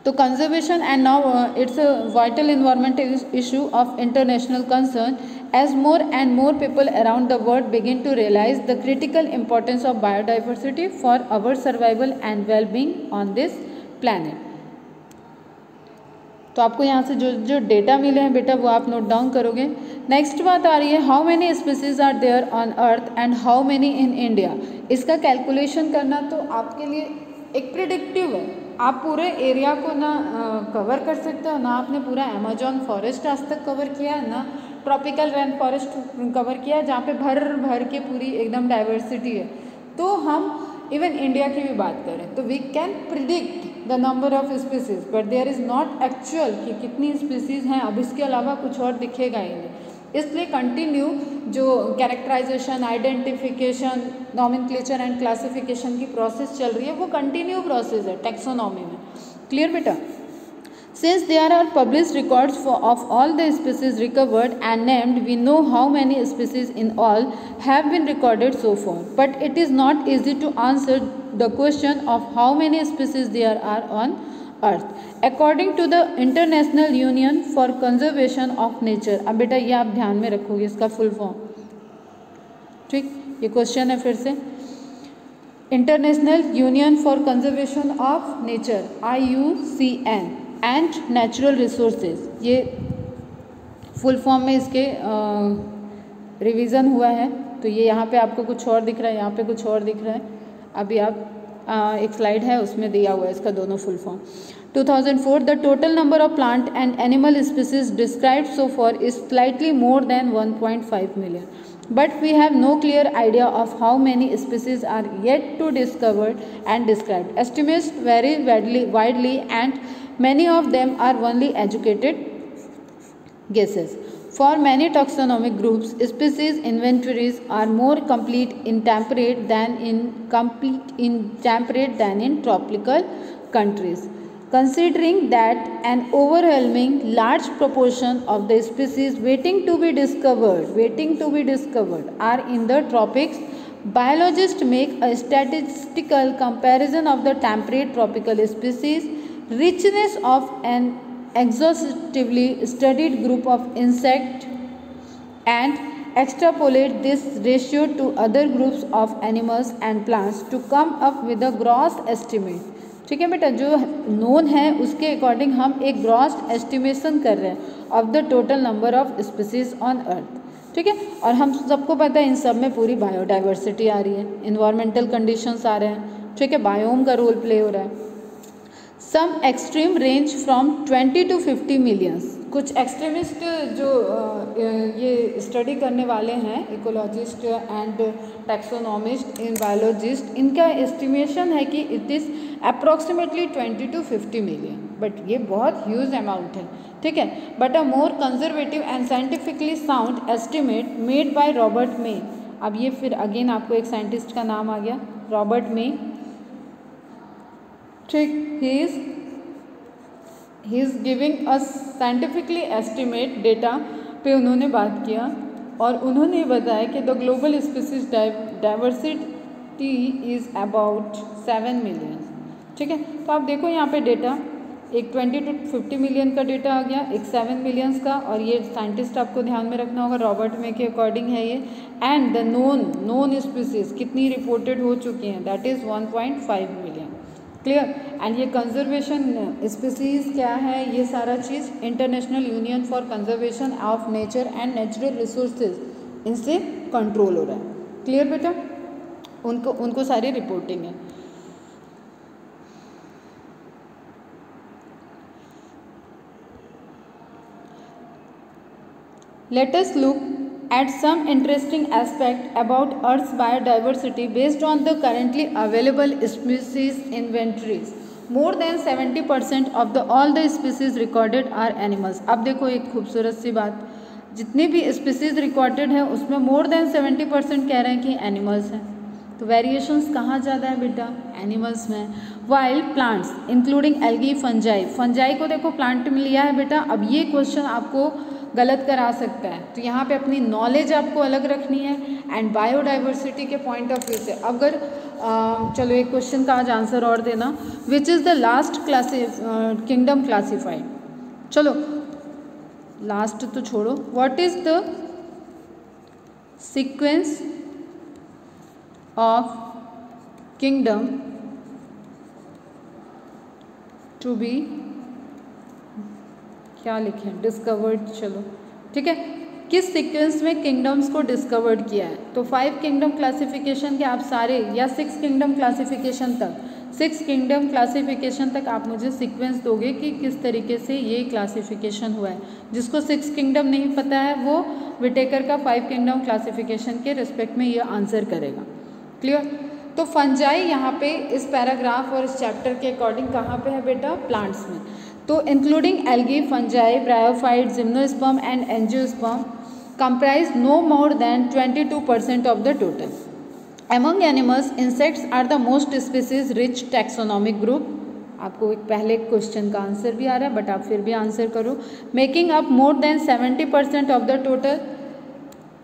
तो conservation and now it's a vital environmental issue of international concern as more and more people around the world begin to realize the critical importance of biodiversity for our survival and well-being on this planet. तो आपको यहाँ से जो जो डेटा मिले हैं बेटा वो आप नोट डाउन करोगे। नेक्स्ट बात आ रही है how many species are there on earth and how many in India. इसका कैलकुलेशन करना तो आपके लिए एक प्रिडिक्टिव है। आप पूरे एरिया को ना कवर कर सकते हो, ना आपने पूरा अमेजॉन फॉरेस्ट आज तक कवर किया, ना ट्रॉपिकल रेन फॉरेस्ट कवर किया जहाँ पे भर भर के पूरी एकदम डाइवर्सिटी है। तो हम इवन इंडिया की भी बात करें तो we can predict the number of species, but there is not actual कि कितनी स्पीसीज हैं, अब इसके अलावा कुछ और दिखेगा ही नहीं। इसलिए कंटिन्यू जो characterisation, identification, nomenclature and classification की प्रोसेस चल रही है वो कंटिन्यू प्रोसेस है टैक्सोनॉमी में। क्लियर बेटा? Since there are published records of all the species recovered and named, we know how many species in all have been recorded so far. But it is not easy to answer the question of how many species there are on Earth. According to the International Union for Conservation of Nature, अब बेटा ये आप ध्यान में रखोगे इसका फुल फॉर्म, ठीक? ये क्वेश्चन है फिर से। International union for conservation of nature IUCN and natural resources, ये फुल फॉर्म में इसके रिवीजन हुआ है। तो ये यहाँ पे आपको कुछ और दिख रहा है, यहाँ पे कुछ और दिख रहा है। अभी आप एक स्लाइड है उसमें दिया हुआ है इसका दोनों full form. 2004 the total number of plant and animal species described so for is slightly more than 1.5 million, but we have no clear idea of how many species are yet to discovered and described. Estimates vary widely and many of them are only educated guesses. For many taxonomic groups, species inventories are more complete in temperate than in tropical countries. Considering that an overwhelming large proportion of the species waiting to be discovered are in the tropics, biologists make a statistical comparison of the temperate tropical species richness of an exhaustively studied group of insects and extrapolate this ratio to other groups of animals and plants to come up with a gross estimate. ठीक है बेटा, जो नोन है उसके अकॉर्डिंग हम एक ग्रॉस एस्टिमेशन कर रहे हैं of the total number of species on earth. ठीक है, और हम सबको पता है इन सब में पूरी बायोडाइवर्सिटी आ रही है, इन्वायरमेंटल कंडीशंस आ रहे हैं, ठीक है, बायोम का रोल प्ले हो रहा है। Some extreme range from 20 to 50 millions. कुछ एक्सट्रीमिस्ट जो ये स्टडी करने वाले हैं, इकोलॉजिस्ट एंड टैक्सोनॉमिस्ट इन बायोलॉजिस्ट, इनका एस्टिमेशन है कि it is approximately 20 to 50 million, but ये बहुत ह्यूज अमाउंट है। ठीक है, but a more conservative and scientifically sound estimate made by Robert May. अब ये फिर अगेन आपको एक साइंटिस्ट का नाम आ गया, रॉबर्ट मे। ठीक, he is giving a scientifically estimate data पे उन्होंने बात किया और उन्होंने बताया कि the global species diversity is about 7 million. ठीक है, तो आप देखो यहाँ पे डेटा एक 20 to 50 मिलियन का डेटा आ गया, एक 7 मिलियंस का, और ये साइंटिस्ट आपको ध्यान में रखना होगा रॉबर्ट मे के अकॉर्डिंग है ये। एंड द नोन स्पीसीज कितनी रिपोर्टेड हो चुकी हैं, that is 1.5 million. Clear? And ये कंजर्वेशन स्पीसीज क्या है, ये सारा चीज़ international union for conservation of nature and natural resources, इनसे कंट्रोल हो रहा है। क्लियर बेटा? उनको सारी रिपोर्टिंग है। Let us look at some interesting aspect about Earth's biodiversity based on the currently available species inventories. More than 70% of all the species recorded are animals. अब देखो एक खूबसूरत सी बात, जितनी भी स्पीसीज रिकॉर्डेड है उसमें मोर देन 70% कह रहे हैं कि एनिमल्स हैं। तो वेरिएशंस कहाँ ज़्यादा है बेटा? एनिमल्स में। Wild plants including algae, fungi को देखो प्लांट में लिया है बेटा। अब ये क्वेश्चन आपको गलत करा सकता है, तो यहाँ पे अपनी नॉलेज आपको अलग रखनी है एंड बायोडाइवर्सिटी के पॉइंट ऑफ व्यू से। अगर चलो एक क्वेश्चन का आज आंसर और देना, which is the last kingdom classified. चलो लास्ट तो छोड़ो, what is the sequence of kingdom to be क्या लिखें, डिस्कवर्ड, चलो ठीक है। किस सीक्वेंस में किंगडम्स को डिस्कवर्ड किया है? तो 5 किंगडम क्लासिफिकेशन के आप सारे, या 6 किंगडम क्लासिफिकेशन तक, 6 किंगडम क्लासिफिकेशन तक आप मुझे सीक्वेंस दोगे कि किस तरीके से ये क्लासिफिकेशन हुआ है। जिसको 6 किंगडम नहीं पता है वो विटेकर का 5 किंगडम क्लासिफिकेशन के रिस्पेक्ट में ये आंसर करेगा। क्लियर? तो फंजाई यहाँ पे इस पैराग्राफ और इस चैप्टर के अकॉर्डिंग कहाँ पे है बेटा? प्लांट्स में। तो including algae, fungi, bryophyte, gymnosperm and angiosperm comprise no more than 22% of the total. Among animals, insects are the most species rich taxonomic group. आपको एक पहले क्वेश्चन का आंसर भी आ रहा है बट आप फिर भी आंसर करो। Making up more than 70% of the total.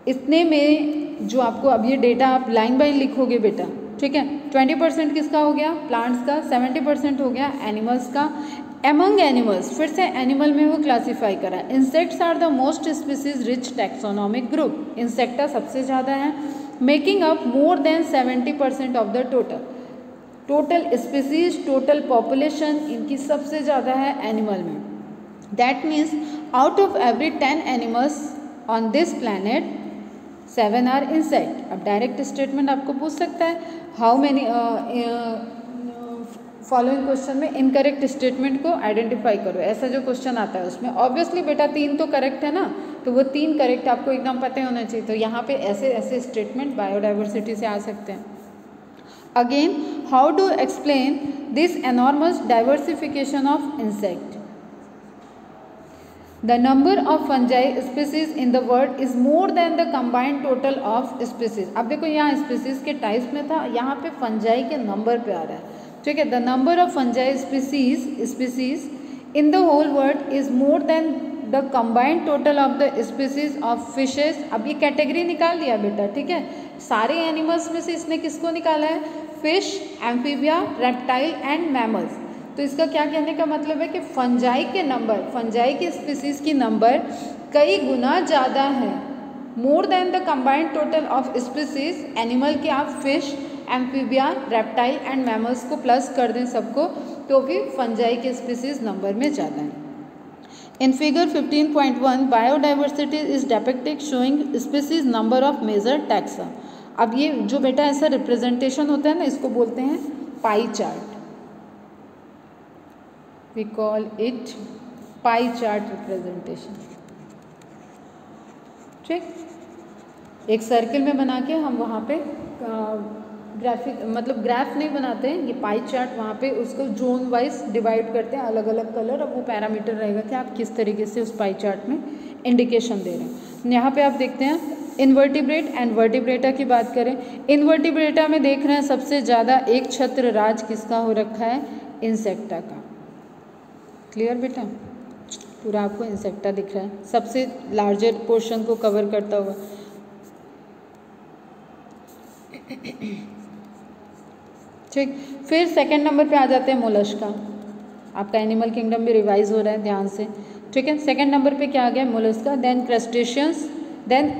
इतने में जो आपको अब ये डेटा आप लाइन बाय लिखोगे बेटा, ठीक है। 20% किसका हो गया? प्लांट्स का। 70% हो गया एनिमल्स का। एमंग एनिमल्स, फिर से एनिमल में वो क्लासीफाई करा। Insects are the most species rich taxonomic group. Insecta सबसे ज़्यादा है, making up more than 70% of the total species, total population इनकी सबसे ज़्यादा है एनिमल में। That means out of every 10 animals on this planet 7 are insect. अब डायरेक्ट स्टेटमेंट आपको पूछ सकता है हाउ मैनी, फॉलोइंग क्वेश्चन में इनकरेक्ट स्टेटमेंट को आइडेंटिफाई करो, ऐसा जो क्वेश्चन आता है उसमें ऑब्वियसली बेटा 3 तो करेक्ट है ना, तो वो 3 करेक्ट आपको एकदम पता होना चाहिए। तो यहाँ पे ऐसे ऐसे स्टेटमेंट बायोडाइवर्सिटी से आ सकते हैं। Again, how do explain this enormous diversification of insect? The number of fungi species in the world is more than the combined total of species. अब देखो यहाँ स्पीसीज के टाइप्स में था, यहाँ पे फंजाई के नंबर पे आ रहा है, ठीक है। The number of fungi species in the whole world is more than the combined total of the species of fishes. अब ये कैटेगरी निकाल दिया बेटा, ठीक है। सारे एनिमल्स में से इसने किसको निकाला है? Fish, amphibia, reptile and mammals. तो इसका क्या कहने का मतलब है कि फंजाई के नंबर, फंजाई के स्पीसीज की नंबर कई गुना ज़्यादा है, मोर than the combined total of species. Animal के आप fish, amphibia, reptile and mammals को प्लस कर दें सबको, तो भी फंजाई के स्पीसीज नंबर में ज़्यादा है। In figure 15.1 biodiversity is depicted showing species number of major taxa. अब ये जो बेटा ऐसा रिप्रेजेंटेशन होता है ना, इसको बोलते हैं pie chart. We call it pie chart representation। ठीक, एक सर्किल में बना के हम वहाँ पे ग्राफिक मतलब ग्राफ नहीं बनाते हैं, ये पाई चार्ट वहाँ पे उसको जोन वाइज डिवाइड करते हैं, अलग अलग कलर, और वो पैरामीटर रहेगा कि आप किस तरीके से उस पाई चार्ट में इंडिकेशन दे रहे हैं। यहाँ पे आप देखते हैं इनवर्टिब्रेट एंड वर्टिब्रेटा की बात करें। इनवर्टिब्रेटा में देख रहे हैं सबसे ज़्यादा एक छत्र राज किसका हो रखा है? इंसेक्टा का। क्लियर बेटा? पूरा आपको इंसेक्टा दिख रहा है, सबसे लार्जर पोर्शन को कवर करता हुआ। ठीक, फिर सेकंड नंबर पे आ जाते हैं मोलस्का। आपका एनिमल किंगडम भी रिवाइज हो रहा है ध्यान से, ठीक है। सेकंड नंबर पे क्या आ गया? मोलस्का, देन क्रस्टेशियंस, देन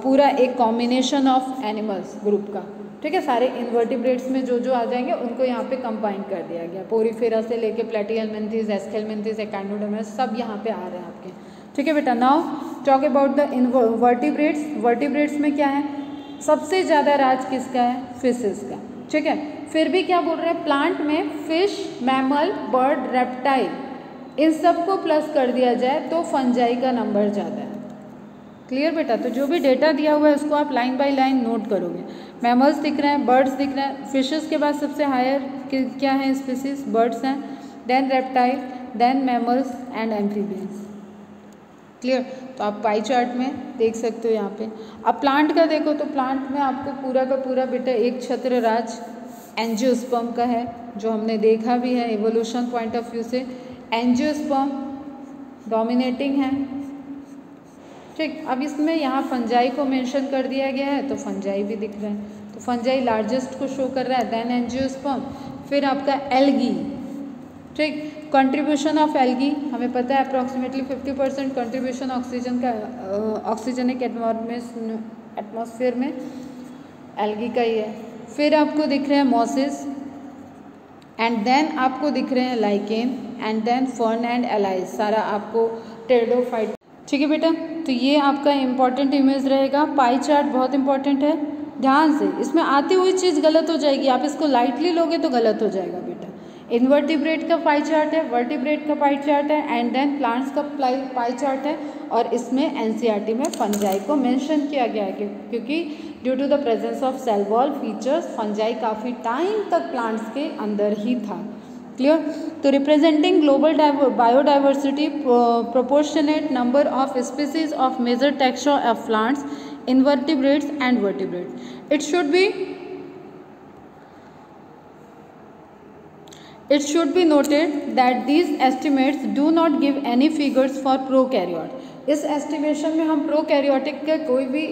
पूरा एक कॉम्बिनेशन ऑफ एनिमल्स ग्रुप का, ठीक है। सारे इन्वर्टिब्रेट्स में जो जो आ जाएंगे उनको यहाँ पे कंबाइन कर दिया गया। पोरीफेरा से लेके प्लेटिहेलमिन्थेस, एस्केलमिन्थेस, एकांडोडर्मस सब यहाँ पे आ रहे हैं आपके, ठीक है बेटा। Now talk about the vertebrates. Vertebrates में क्या है? सबसे ज़्यादा राज किसका है? फिशेस का, ठीक है। फिर भी क्या बोल रहे हैं? प्लांट में फिश, मैमल, बर्ड, रेप्टाइल, इन सबको प्लस कर दिया जाए तो फंजाई का नंबर ज़्यादा है। क्लियर बेटा? तो जो भी डेटा दिया हुआ है उसको आप लाइन बाय लाइन नोट करोगे। मैमल्स दिख रहे हैं, बर्ड्स दिख रहे हैं, फिशेस के बाद सबसे हायर क्या है स्पीसीज? बर्ड्स हैं, then reptile, then mammals and amphibians. Clear? तो आप पाई चार्ट में देख सकते हो यहाँ पे। अब प्लांट का देखो तो प्लांट में आपको पूरा का पूरा बेटा एक छत्र राज एंजियोस्पर्म का है, जो हमने देखा भी है इवोल्यूशन पॉइंट ऑफ व्यू से। एंजियोस्पर्म डोमिनेटिंग है, ठीक। अब इसमें यहाँ फंजाई को मेंशन कर दिया गया है तो फंजाई भी दिख रहा है, तो फंजाई लार्जेस्ट को शो कर रहा है, देन एंजियोस्पर्म, फिर आपका एल्गी, ठीक। कंट्रीब्यूशन ऑफ एल्गी हमें पता है अप्रॉक्सीमेटली 50% कंट्रीब्यूशन ऑक्सीजन का, ऑक्सीजनिक एटमॉस्फेयर में एल्गी का ही है। फिर आपको दिख रहे हैं मॉसेस, एंड देन आपको दिख रहे हैं lichen, and then fern and allies. सारा आपको टेरिडोफाइट। ठीक है बेटा, तो ये आपका इम्पॉर्टेंट इमेज रहेगा। पाई चार्ट बहुत इंपॉर्टेंट है, ध्यान से, इसमें आती हुई चीज़ गलत हो जाएगी, आप इसको लाइटली लोगे तो गलत हो जाएगा बेटा। इनवर्टिब्रेट का पाई चार्ट है, वर्टिब्रेट का पाई चार्ट है, एंड देन प्लांट्स का पाई चार्ट है, और इसमें एनसीईआरटी में फंजाई को मेंशन किया गया है क्योंकि due to the presence of cell wall features fungi काफ़ी टाइम तक प्लांट्स के अंदर ही था। क्लियर? तो representing global biodiversity, proportionate number of species of major texture of plants, invertebrates and vertebrates. It should be noted that these estimates do not give any figures for prokaryote. इस एस्टिमेशन में हम प्रोकैरियोटिक का कोई भी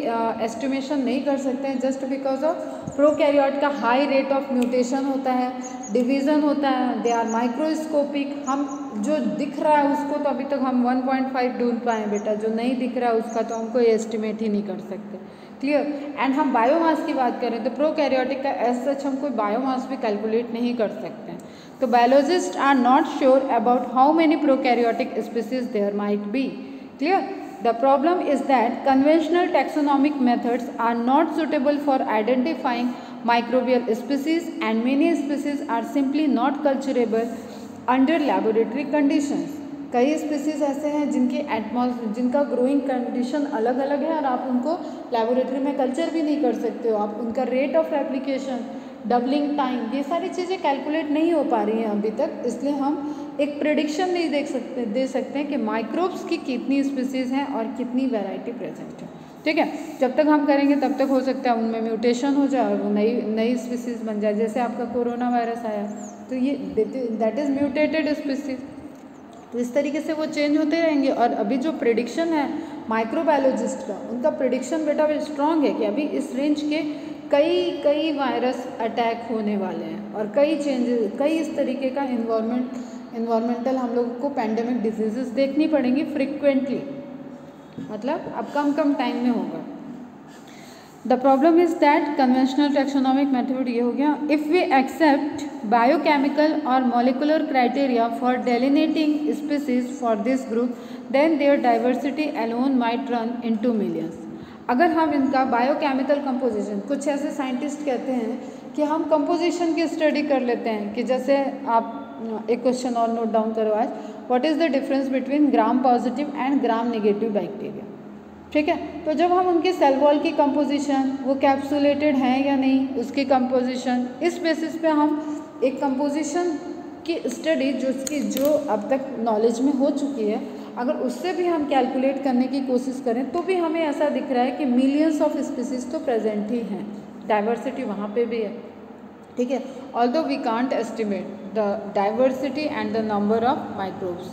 एस्टिमेशन नहीं कर सकते हैं, जस्ट बिकॉज ऑफ प्रोकैरियोट का हाई रेट ऑफ म्यूटेशन होता है, डिवीज़न होता है, दे आर माइक्रोस्कोपिक। हम जो दिख रहा है उसको तो अभी तक हम 1.5 ढूंढ पाए बेटा, जो नहीं दिख रहा है उसका तो हम कोई एस्टिमेट ही नहीं कर सकते। क्लियर? एंड हम बायोमास की बात करें तो प्रोकैरियोटिक का एज सच हम कोई बायोमास भी कैलकुलेट नहीं कर सकते हैं। तो biologist are not sure about how many prokaryotic species there might be. Clear? The problem is that conventional taxonomic methods are not suitable for identifying microbial species, and many species are simply not culturable under laboratory conditions. कई स्पीसीज ऐसे हैं जिनका ग्रोइंग कंडीशन अलग अलग है और आप उनको लेबोरेटरी में कल्चर भी नहीं कर सकते हो। आप उनका rate of replication, doubling time, ये सारी चीज़ें कैलकुलेट नहीं हो पा रही हैं अभी तक, इसलिए हम एक प्रेडिक्शन नहीं दे सकते हैं कि माइक्रोब्स की कितनी स्पीसीज़ हैं और कितनी वैरायटी प्रेजेंट है। ठीक है, जब तक हम करेंगे तब तक हो सकता है उनमें म्यूटेशन हो जाए और वो नई स्पीसीज़ बन जाए। जैसे आपका कोरोना वायरस आया तो ये दैट इज़ म्यूटेटेड स्पीसीज़, तो इस तरीके से वो चेंज होते रहेंगे। और अभी जो प्रेडिक्शन है माइक्रोबायोलॉजिस्ट का, उनका प्रेडिक्शन बेटा स्ट्रॉन्ग है कि अभी इस रेंज के कई वायरस अटैक होने वाले हैं और कई इस तरीके का इन्वायरमेंटल हम लोगों को पैंडेमिक डिजीजेस देखनी पड़ेंगी फ्रिक्वेंटली, मतलब अब कम टाइम में होगा। The problem is that conventional taxonomic method ये हो गया, इफ़ वी एक्सेप्ट बायोकेमिकल और molecular criteria for delineating species for this group, then their diversity alone might run into millions. अगर हम इनका बायोकेमिकल कंपोजिशन, कुछ ऐसे साइंटिस्ट कहते हैं कि हम कंपोजिशन की स्टडी कर लेते हैं कि जैसे आप एक क्वेश्चन और नोट डाउन करो आज, what is the difference between gram positive and gram negative bacteria. ठीक है, तो जब हम उनके सेल वॉल की कंपोजिशन, वो कैप्सुलेटेड हैं या नहीं, उसकी कंपोजिशन, इस बेसिस पे हम एक कंपोजिशन की स्टडी जो अब तक नॉलेज में हो चुकी है, अगर उससे भी हम कैलकुलेट करने की कोशिश करें तो भी हमें ऐसा दिख रहा है कि मिलियंस ऑफ स्पीसीज तो प्रेजेंट ही हैं, डाइवर्सिटी वहाँ पे भी है। ठीक है, although we can't estimate the diversity and the number of microbes,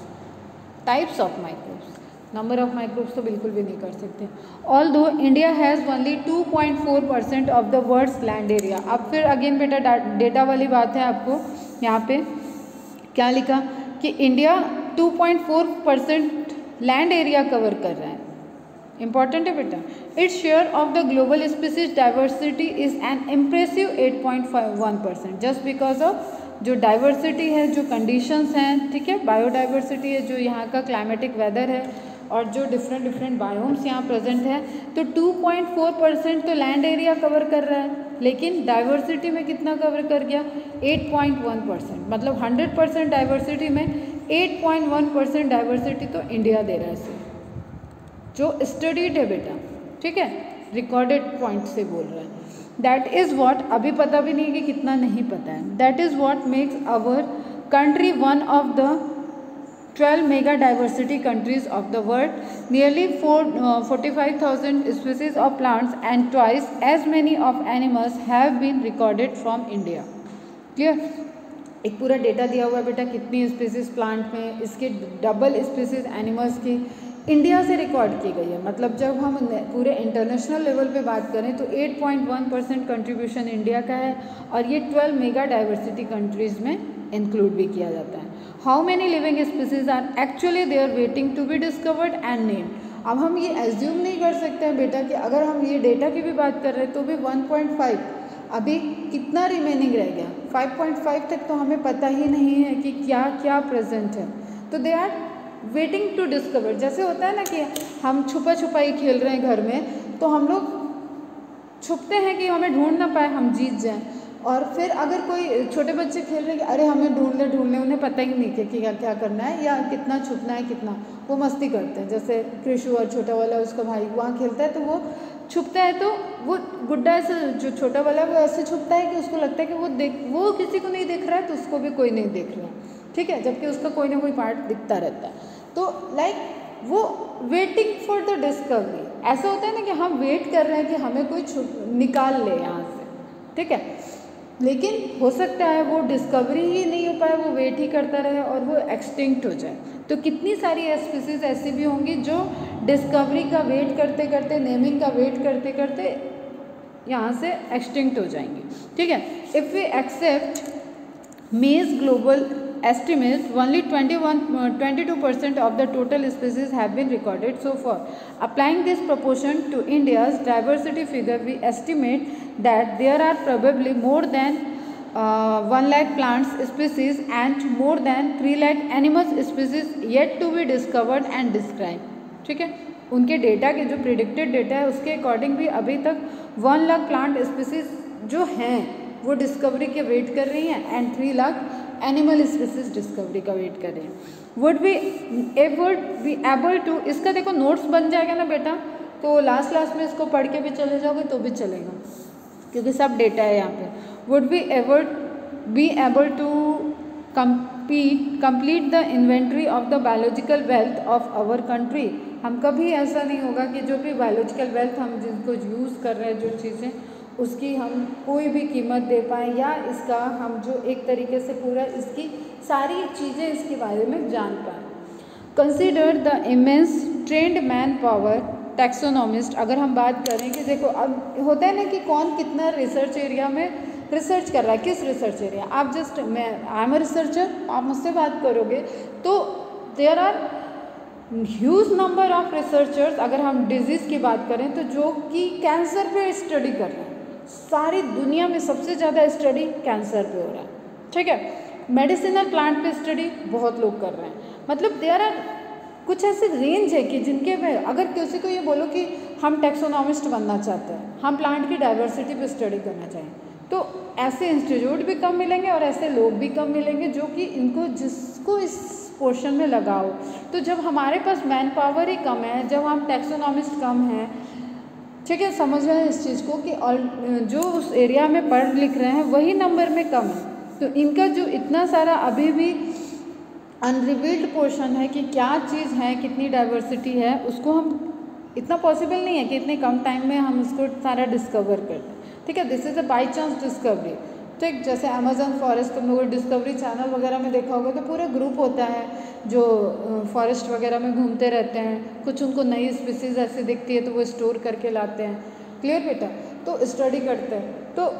types of microbes, number of microbes तो बिल्कुल भी नहीं कर सकते। Although India has only 2.4% of the world's land area. अब फिर अगेन बेटा डेटा वाली बात है, आपको यहाँ पे क्या लिखा कि इंडिया 2.4% लैंड एरिया कवर कर रहा है, इंपॉर्टेंट है बेटा। Its share of the global species diversity is an impressive 8.1%, just because of जो डाइवर्सिटी है, जो कंडीशंस हैं, ठीक है, बायोडाइवर्सिटी है, जो यहाँ का क्लाइमेटिक वेदर है और जो डिफरेंट बायोम्स यहाँ प्रेजेंट है, तो 2.4% तो लैंड एरिया कवर कर रहा है, लेकिन डाइवर्सिटी में कितना कवर कर गया, 8.1%। मतलब 100% डाइवर्सिटी में 8.1% डाइवर्सिटी तो इंडिया दे रहा है इसे, जो स्टडीड है बेटा। ठीक है, रिकॉर्डेड पॉइंट से बोल रहा है। दैट इज़ वॉट, अभी पता भी नहीं कि कितना नहीं पता है, that is what makes our country one of the 12 mega diversity countries of the world, nearly 45,000 species of plants and twice as many of animals have been recorded from India. Clear? एक पूरा डेटा दिया हुआ है बेटा, कितनी स्पीसीज प्लांट में, इसके डबल स्पीसीज एनिमल्स की इंडिया से रिकॉर्ड की गई है। मतलब जब हम पूरे इंटरनेशनल लेवल पे बात करें तो 8.1% कंट्रीब्यूशन इंडिया का है और ये 12 मेगा डाइवर्सिटी कंट्रीज़ में इंक्लूड भी किया जाता है। How many living species are actually there waiting to be discovered and name. अब हम ये एज्यूम नहीं कर सकते हैं बेटा कि अगर हम ये डेटा की भी बात कर रहे हैं तो भी 1.5, अभी कितना रिमेनिंग रह गया, 5.5 तक तो हमें पता ही नहीं है कि क्या क्या प्रेजेंट है। तो they are waiting to discover. जैसे होता है ना कि हम छुपा छुपाई खेल रहे हैं घर में, तो हम लोग छुपते हैं कि हमें ढूंढ ना पाए, हम जीत जाएं। और फिर अगर कोई छोटे बच्चे खेल रहे हैं कि अरे हमें ढूंढ ले, उन्हें पता ही नहीं कि क्या क्या करना है या कितना छुपना है कितना, वो मस्ती करते हैं। जैसे कृषु और छोटा वाला उसका भाई वहाँ खेलता है, तो वो छुपता है, तो वो गुड्डा ऐसे, जो छोटा वाला है वो ऐसे छुपता है कि उसको लगता है कि वो किसी को नहीं दिख रहा है, तो उसको भी कोई नहीं देख रहा है, ठीक है, जबकि उसका कोई ना कोई पार्ट दिखता रहता है। तो लाइक वो वेटिंग फॉर द डिस्कवरी, ऐसा होता है ना कि हम वेट कर रहे हैं कि हमें कोई निकाल ले यहाँ से, ठीक है, लेकिन हो सकता है वो डिस्कवरी ही नहीं हो पाए, वो वेट ही करता रहे और वो एक्सटिंक्ट हो जाए। तो कितनी सारी स्पीसीज ऐसी भी होंगी जो डिस्कवरी का वेट करते करते, नेमिंग का वेट करते करते यहाँ से एक्सटिंक्ट हो जाएंगी, ठीक है। इफ़ वी एक्सेप्ट मेज global estimate, only 22% of the total species have been recorded so far. Applying this proportion to India's diversity figure, we estimate that there are probably more than 1 lakh plants species and more than 3 lakh animal species yet to be discovered and described, ठीक है। उनके डेटा के जो प्रिडिक्टेड डेटा है उसके अकॉर्डिंग भी अभी तक 1 लाख प्लांट स्पीसीज जो हैं वो डिस्कवरी के वेट कर रही हैं and 3 lakh animal species discovery का वेट कर रहे हैं। वुड बी एबल टू, इसका देखो नोट्स बन जाएगा ना बेटा, तो लास्ट में इसको पढ़ के भी चले जाओगे तो भी चलेगा, क्योंकि सब डेटा है यहाँ पे। Would be able to complete the inventory of the biological wealth of our country. हम कभी ऐसा नहीं होगा कि जो भी बायोलॉजिकल वेल्थ हम जिनको यूज़ कर रहे हैं, जो चीज़ें, उसकी हम कोई भी कीमत दे पाएँ, या इसका हम जो एक तरीके से पूरा इसकी सारी चीज़ें इसके बारे में जान पाएँ। Consider the immense trend man power taxonomist. अगर हम बात करें कि देखो अब होता है ना कि कौन कितना रिसर्च एरिया में रिसर्च कर रहा है, किस रिसर्च एरिया, आप जस्ट मैं आई एम अ रिसर्चर, आप मुझसे बात करोगे तो there are huge number of researchers. अगर हम डिजीज़ की बात करें तो जो कि कैंसर पे स्टडी कर रहे हैं, सारी दुनिया में सबसे ज़्यादा स्टडी कैंसर पे हो रहा है, ठीक है। मेडिसिनल प्लांट पे स्टडी बहुत लोग कर रहे हैं। मतलब देयर आर कुछ ऐसे रेंज है कि जिनके में अगर किसी को ये बोलो कि हम टैक्सोनॉमिस्ट बनना चाहते हैं, हम प्लांट की डाइवर्सिटी पे स्टडी करना चाहें, तो ऐसे इंस्टीट्यूट भी कम मिलेंगे और ऐसे लोग भी कम मिलेंगे जो कि इनको जिसको इस पोर्शन में लगाओ। तो जब हमारे पास मैन पावर ही कम है, जब हम टैक्सोनॉमिस्ट कम हैं, ठीक है, समझ रहे हैं इस चीज़ को कि और जो उस एरिया में पढ़ लिख रहे हैं वही नंबर में कम है, तो इनका जो इतना सारा अभी भी अनरिवील्ड पोर्शन है कि क्या चीज़ है, कितनी डाइवर्सिटी है, उसको हम इतना पॉसिबल नहीं है कि इतने कम टाइम में हम उसको सारा डिस्कवर कर लें, ठीक है। This is a by chance discovery, ठीक। जैसे अमेजन फॉरेस्ट तुम लोगों डिस्कवरी चैनल वगैरह में देखा होगा, तो पूरा ग्रुप होता है जो फॉरेस्ट वगैरह में घूमते रहते हैं, कुछ उनको नई स्पीसीज ऐसी दिखती है तो वो स्टोर करके लाते हैं, क्लियर बेटा, तो स्टडी करते हैं। तो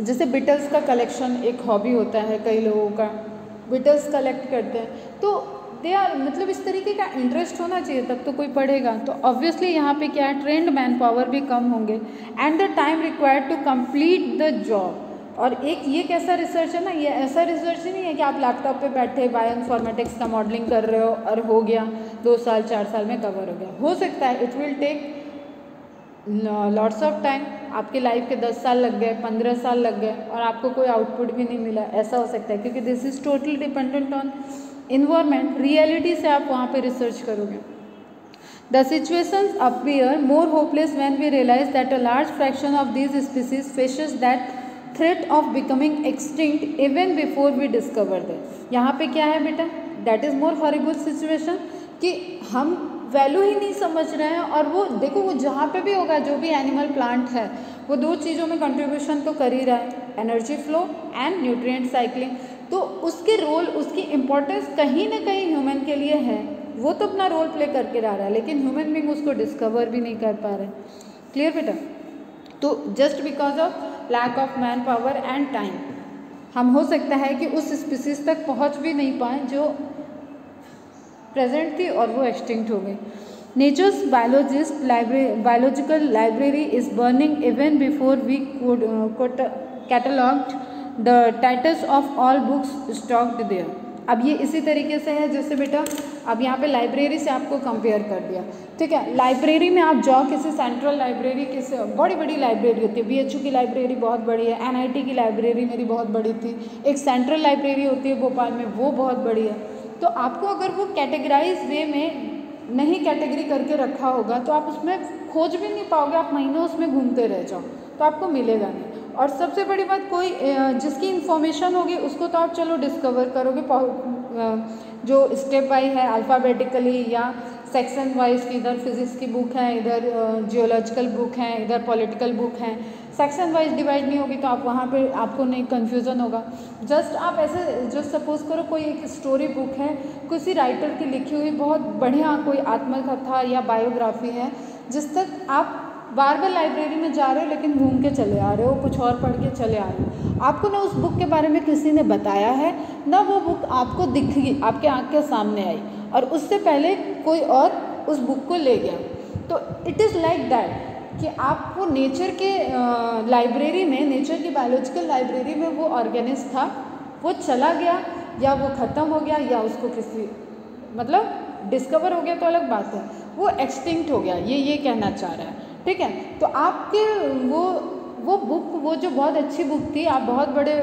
जैसे बिटल्स का कलेक्शन एक हॉबी होता है कई लोगों का, बिटल्स कलेक्ट करते हैं, तो दे आर मतलब इस तरीके का इंटरेस्ट होना चाहिए तब तो कोई पढ़ेगा। तो ऑब्वियसली यहाँ पे क्या है, ट्रेंड मैन पावर भी कम होंगे and the time required to complete the job. और एक ये कैसा रिसर्च है ना, ये ऐसा रिसर्च ही नहीं है कि आप लैपटॉप पे बैठे बायोइन्फॉर्मेटिक्स का मॉडलिंग कर रहे हो और हो गया 2 साल 4 साल में कवर हो गया। हो सकता है it will take lots of time, आपके लाइफ के 10 साल लग गए, 15 साल लग गए और आपको कोई आउटपुट भी नहीं मिला, ऐसा हो सकता है, क्योंकि this is totally dependent on environment. Reality से आप वहाँ पे रिसर्च करोगे। The situations appear more hopeless when we realize that a large fraction of these species faces that threat of becoming extinct even before we discover that. यहाँ पे क्या है बेटा, that is more horrible situation कि हम वैल्यू ही नहीं समझ रहे हैं। और वो देखो, वो जहाँ पे भी होगा, जो भी एनिमल प्लांट है, वो 2 चीज़ों में कंट्रीब्यूशन तो कर ही रहा है, energy flow and nutrient cycling. तो उसके रोल, उसकी इम्पोर्टेंस कहीं ना कहीं ह्यूमन के लिए है, वो तो अपना रोल प्ले करके रह रहा है, लेकिन ह्यूमन बींग उसको डिस्कवर भी नहीं कर पा रहे। क्लियर बेटा? तो just because of lack of man power and time, हम हो सकता है कि उस स्पीसीज तक पहुंच भी नहीं पाए जो प्रेजेंट थी और वो एक्सटिंक्ट हो गई। Nature's biological library is burning even before we catalogued the titles of all books stocked there. अब ये इसी तरीके से है जैसे बेटा अब यहाँ पे लाइब्रेरी से आपको कंपेयर कर दिया, ठीक है। लाइब्रेरी में आप जाओ किसी सेंट्रल लाइब्रेरी, किसी बड़ी बड़ी लाइब्रेरी होती है, BHU की लाइब्रेरी बहुत बड़ी है, NIT की लाइब्रेरी मेरी बहुत बड़ी थी, एक सेंट्रल लाइब्रेरी होती है भोपाल में वो बहुत बड़ी है। तो आपको अगर वो कैटेगराइज वे में नहीं कैटेगरी करके रखा होगा तो आप उसमें खोज भी नहीं पाओगे, आप महीनों उसमें घूमते रह जाओ तो आपको मिलेगा नहीं। और सबसे बड़ी बात कोई जिसकी इन्फॉर्मेशन होगी उसको तो आप चलो डिस्कवर करोगे, जो स्टेप वाइज है अल्फ़ाबेटिकली या सेक्शन वाइज की, इधर फिजिक्स की बुक है, इधर जियोलॉजिकल बुक है, इधर पॉलिटिकल बुक है, सेक्शन वाइज डिवाइड नहीं होगी तो आप वहाँ पे आपको नहीं कन्फ्यूज़न होगा। जस्ट आप ऐसे जो सपोज़ करो कोई एक स्टोरी बुक है किसी राइटर की लिखी हुई बहुत बढ़िया कोई आत्मकथा या बायोग्राफी है जिस तक आप बार बार लाइब्रेरी में जा रहे हो लेकिन घूम के चले आ रहे हो, कुछ और पढ़ के चले आ रहे हो, आपको ना उस बुक के बारे में किसी ने बताया है ना वो बुक आपको दिख गई, आपके आँख के सामने आई और उससे पहले कोई और उस बुक को ले गया। तो इट इज़ लाइक दैट कि आप वो नेचर के लाइब्रेरी में, नेचर की बायोलॉजिकल लाइब्रेरी में वो ऑर्गेनिस्ट था, वो चला गया या वो ख़त्म हो गया या उसको किसी मतलब डिस्कवर हो गया तो अलग बात है, वो एक्सटिंक्ट हो गया, ये कहना चाह रहा है, ठीक है। तो आपके वो बुक, वो जो बहुत अच्छी बुक थी, आप बहुत बड़े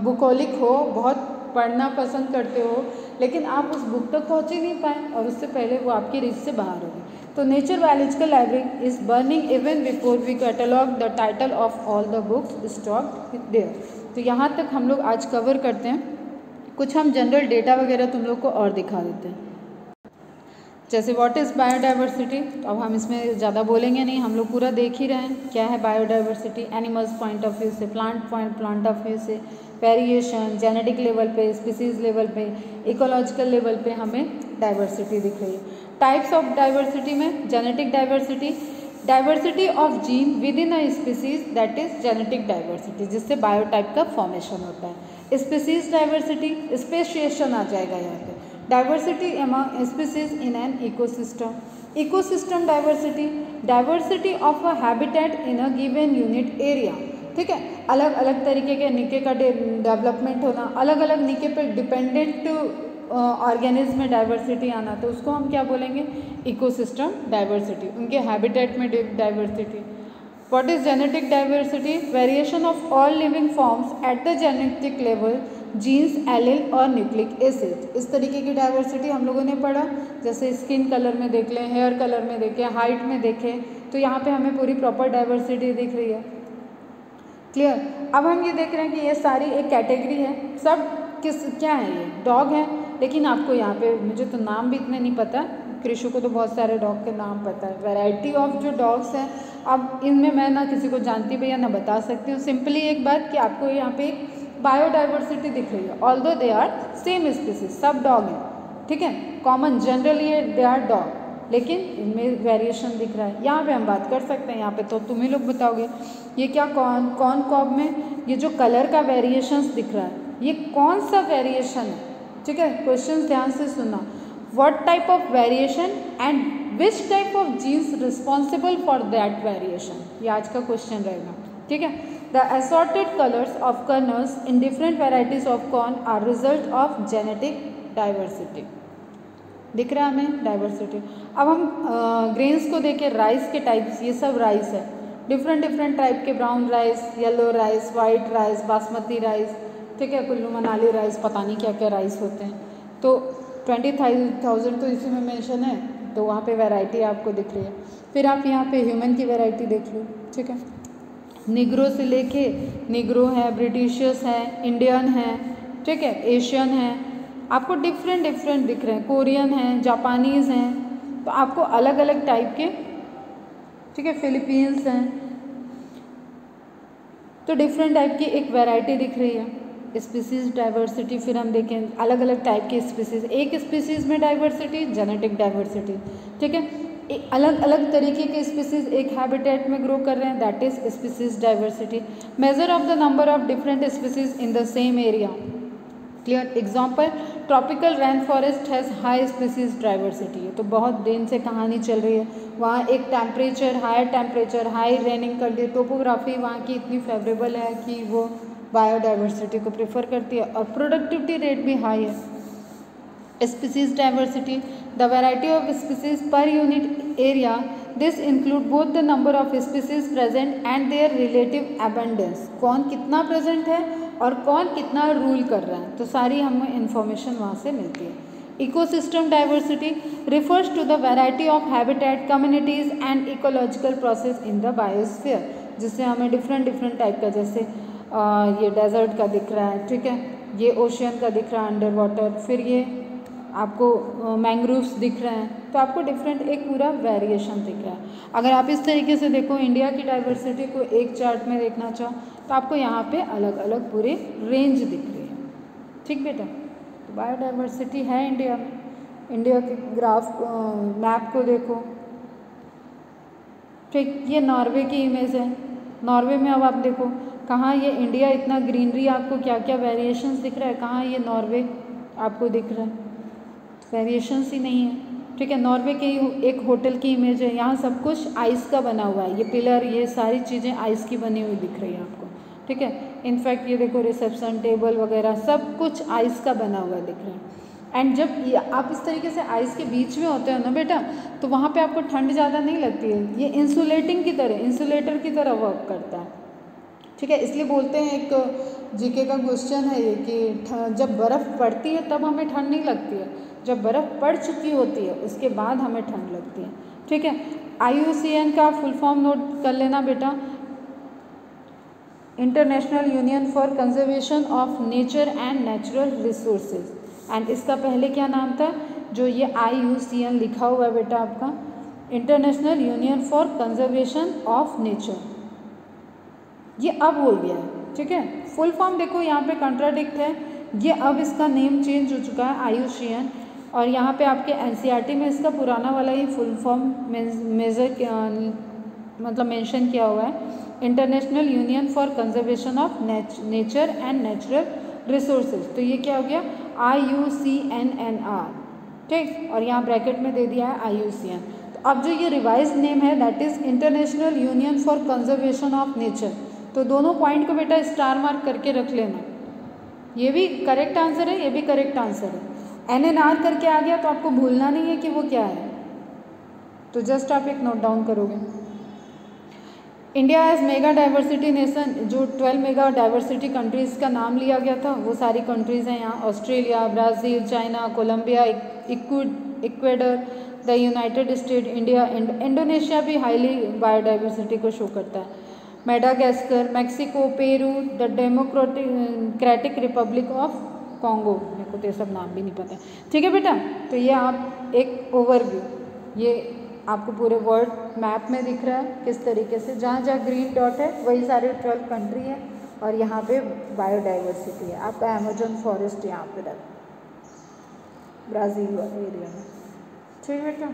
बुकोलिक हो, बहुत पढ़ना पसंद करते हो, लेकिन आप उस बुक तक पहुँच ही नहीं पाए और उससे पहले वो आपकी रीच से बाहर हो गई। तो nature biological library is burning even before we catalog the title of all the books stocked there. तो यहाँ तक हम लोग आज कवर करते हैं, कुछ हम जनरल डेटा वगैरह तुम लोग को और दिखा देते हैं। जैसे व्हाट इज़ बायोडाइवर्सिटी, तो अब हम इसमें ज़्यादा बोलेंगे नहीं, हम लोग पूरा देख ही रहे हैं क्या है biodiversity. Animals point of view से, प्लांट ऑफ व्यू से, वेरिएशन जेनेटिक लेवल पे, स्पीसीज लेवल पे, इकोलॉजिकल लेवल पे हमें डाइवर्सिटी दिख रही है। टाइप्स ऑफ डाइवर्सिटी में genetic diversity, diversity of gene with in a species that is genetic diversity, जिससे बायोटाइप का फॉर्मेशन होता है। स्पीसीज डाइवर्सिटी, स्पेशिएशन आ जाएगा यहाँ पे। Diversity among species in an ecosystem, ecosystem diversity, diversity of a habitat in a given unit area, ठीक है। अलग अलग तरीके के निके का डेवलपमेंट होना, अलग अलग निके पे डिपेंडेंट ऑर्गेनिज्म में डाइवर्सिटी आना, तो उसको हम क्या बोलेंगे, इकोसिस्टम डाइवर्सिटी, उनके हैबिटेट में diversity. What is genetic diversity, variation of all living forms at the genetic level, genes, allele और न्यूक्लिक एसिड। इस तरीके की डाइवर्सिटी हम लोगों ने पढ़ा, जैसे स्किन कलर में देख लें, हेयर कलर में देखें, हाइट में देखें, तो यहाँ पे हमें पूरी प्रॉपर डाइवर्सिटी दिख रही है। क्लियर। अब हम ये देख रहे हैं कि ये सारी एक कैटेगरी है, सब क्या है, ये डॉग है, लेकिन आपको यहाँ पे मुझे तो नाम भी इतने नहीं पता, कृषु को तो बहुत सारे डॉग के नाम पता है। वैरायटी ऑफ जो डॉग्स हैं, अब इनमें मैं ना किसी को जानती भैया ना बता सकती हूँ। सिंपली एक बात कि आपको यहाँ पे बायोडाइवर्सिटी दिख रही है, although they are same species, सब डॉग हैं, ठीक है, common generally they are dog, लेकिन इनमें वेरिएशन दिख रहा है। यहाँ पे हम बात कर सकते हैं, यहाँ पे तो तुम ही लोग बताओगे ये क्या कौन कॉब में ये जो कलर का वेरिएशंस दिख रहा है, ये कौन सा वेरिएशन है, ठीक है। क्वेश्चन ध्यान से सुनना, what type of variation and which type of genes responsible for that variation, ये आज का क्वेश्चन रहेगा, ठीक है। The assorted colours of kernels in different varieties of corn are result of genetic diversity, दिख रहा है हमें डाइवर्सिटी। अब हम ग्रेन्स को देखें, राइस के टाइप्स, ये सब राइस है, डिफरेंट टाइप के, brown rice, yellow rice, white rice, basmati rice, ठीक है, कुल्लू मनाली राइस, पता नहीं क्या क्या राइस होते हैं। तो 20,000 तो इसी में मेंशन है, तो वहाँ पे वैरायटी आपको दिख रही है। फिर आप यहाँ पे ह्यूमन की वैरायटी देख लो, ठीक है, निग्रो से लेके, निग्रो है, ब्रिटिशियस है, इंडियन है, ठीक है, एशियन है, आपको डिफरेंट दिख रहे हैं, कोरियन हैं, जापानीज़ हैं, तो आपको अलग अलग टाइप के, ठीक है, फिलीपींस हैं, तो डिफरेंट टाइप की एक वैरायटी दिख रही है। स्पीसीज डाइवर्सिटी, फिर हम देखें अलग अलग टाइप के स्पीसीज, एक स्पीसीज में डाइवर्सिटी, जेनेटिक डाइवर्सिटी, ठीक है, अलग अलग तरीके के स्पीसीज एक हैबिटेट में ग्रो कर रहे हैं, that is species diversity. Measure of the number of different species in the same area, clear. Example, tropical rain forest has high species diversity, तो बहुत दिन से कहानी चल रही है, वहाँ एक हाई टेम्परेचर, हाई रेनिंग कर दी, टोपोग्राफी वहाँ की इतनी फेवरेबल है कि वो बायोडाइवर्सिटी को प्रेफर करती है और प्रोडक्टिविटी रेट भी हाई है। Species diversity, the variety of species per unit area, this include both the number of species present and there relative abundance, कौन कितना प्रेजेंट है और कौन कितना रूल कर रहा है, तो सारी हमें इंफॉर्मेशन वहाँ से मिलती है। Ecosystem diversity refers to the variety of habitat, communities and ecological process in the biosphere, जिससे हमें डिफरेंट टाइप का, जैसे ये डेजर्ट का दिख रहा है, ठीक है, ये ओशियन का दिख रहा है अंडर वाटर, फिर ये आपको मैंग्रोव्स दिख रहे हैं, तो आपको डिफरेंट एक पूरा वेरिएशन दिख रहा है। अगर आप इस तरीके से देखो इंडिया की डाइवर्सिटी को एक चार्ट में देखना चाहो तो आपको यहाँ पे अलग अलग पूरे रेंज दिख रही है, ठीक बेटा। तो बायोडाइवर्सिटी है इंडिया में। इंडिया के ग्राफ मैप को देखो, ठीक, ये नॉर्वे की इमेज है। नॉर्वे में अब आप देखो कहाँ ये इंडिया इतना ग्रीनरी, आपको क्या क्या वेरिएशंस दिख रहा है, कहाँ ये नॉर्वे आपको दिख रहा है, वेरिएशंस ही नहीं है, ठीक है। नॉर्वे के एक होटल की इमेज है, यहाँ सब कुछ आइस का बना हुआ है, ये पिलर ये सारी चीज़ें आइस की बनी हुई दिख रही है आपको, ठीक है। इनफैक्ट ये देखो रिसेप्शन टेबल वगैरह सब कुछ आइस का बना हुआ दिख रहा है। एंड जब आप इस तरीके से आइस के बीच में होते हो ना बेटा, तो वहाँ पे आपको ठंड ज़्यादा नहीं लगती है, ये इंसुलेटिंग की तरह, इंसुलेटर की तरह वर्क करता है, ठीक है। इसलिए बोलते हैं, एक जीके का क्वेश्चन है ये कि जब बर्फ़ पड़ती है तब हमें ठंड नहीं लगती है, जब बर्फ़ पड़ चुकी होती है उसके बाद हमें ठंड लगती है, ठीक है। IUCN का फुल फॉर्म नोट कर लेना बेटा, international union for conservation of nature and natural resources, and इसका पहले क्या नाम था, जो ये IUCN लिखा हुआ है बेटा आपका, international union for conservation of nature, ये अब हो गया है, ठीक है। फुल फॉर्म देखो यहाँ पे कंट्राडिक्ट है, ये अब इसका नेम चेंज हो चुका है IUCN, और यहाँ पे आपके NCERT में इसका पुराना वाला ही फुल फॉर्म मतलब मेंशन किया हुआ है, international union for conservation of nature and natural resources, तो ये क्या हो गया IUCNNR, ठीक, और यहाँ ब्रैकेट में दे दिया है IUCN। तो अब जो ये रिवाइज नेम है that is international union for conservation of nature, तो दोनों पॉइंट को बेटा स्टार मार्क करके रख लेना, ये भी करेक्ट आंसर है, ये भी करेक्ट आंसर है। NNR करके आ गया तो आपको भूलना नहीं है कि वो क्या है, तो जस्ट आप एक नोट डाउन करोगे। India as mega diversity nation, जो 12 मेगा डाइवर्सिटी कंट्रीज़ का नाम लिया गया था वो सारी कंट्रीज़ हैं यहाँ, Australia, Brazil, China, Colombia, Ecuador, the United State, India, Indonesia भी हाईली बायोडाइवर्सिटी को शो करता है, Madagascar, Mexico, Peru, the Democratic Republic of Congo, मेरे को तो ये सब नाम भी नहीं पता, ठीक है बेटा। तो ये आप एक ओवरव्यू, ये आपको पूरे वर्ल्ड मैप में दिख रहा है किस तरीके से, जहाँ जहाँ ग्रीन डॉट है वही सारे 12 कंट्री हैं, और यहाँ पे बायोडाइवर्सिटी है। आपका अमेजन फॉरेस्ट यहाँ पे रहता है ब्राज़ील वाले एरिया में, ठीक है बेटा,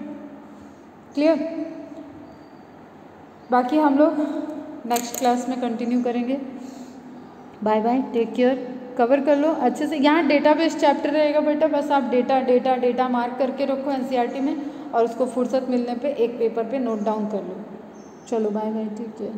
क्लियर। बाकी हम लोग नेक्स्ट क्लास में कंटिन्यू करेंगे। Bye bye, take care, cover कर लो अच्छे से। यहाँ डेटाबेस चैप्टर रहेगा बेटा, बस आप डेटा मार्क करके रखो NCERT में, और उसको फुर्सत मिलने पे एक पेपर पे नोट डाउन कर लो। चलो बाय बाय, ठीक है।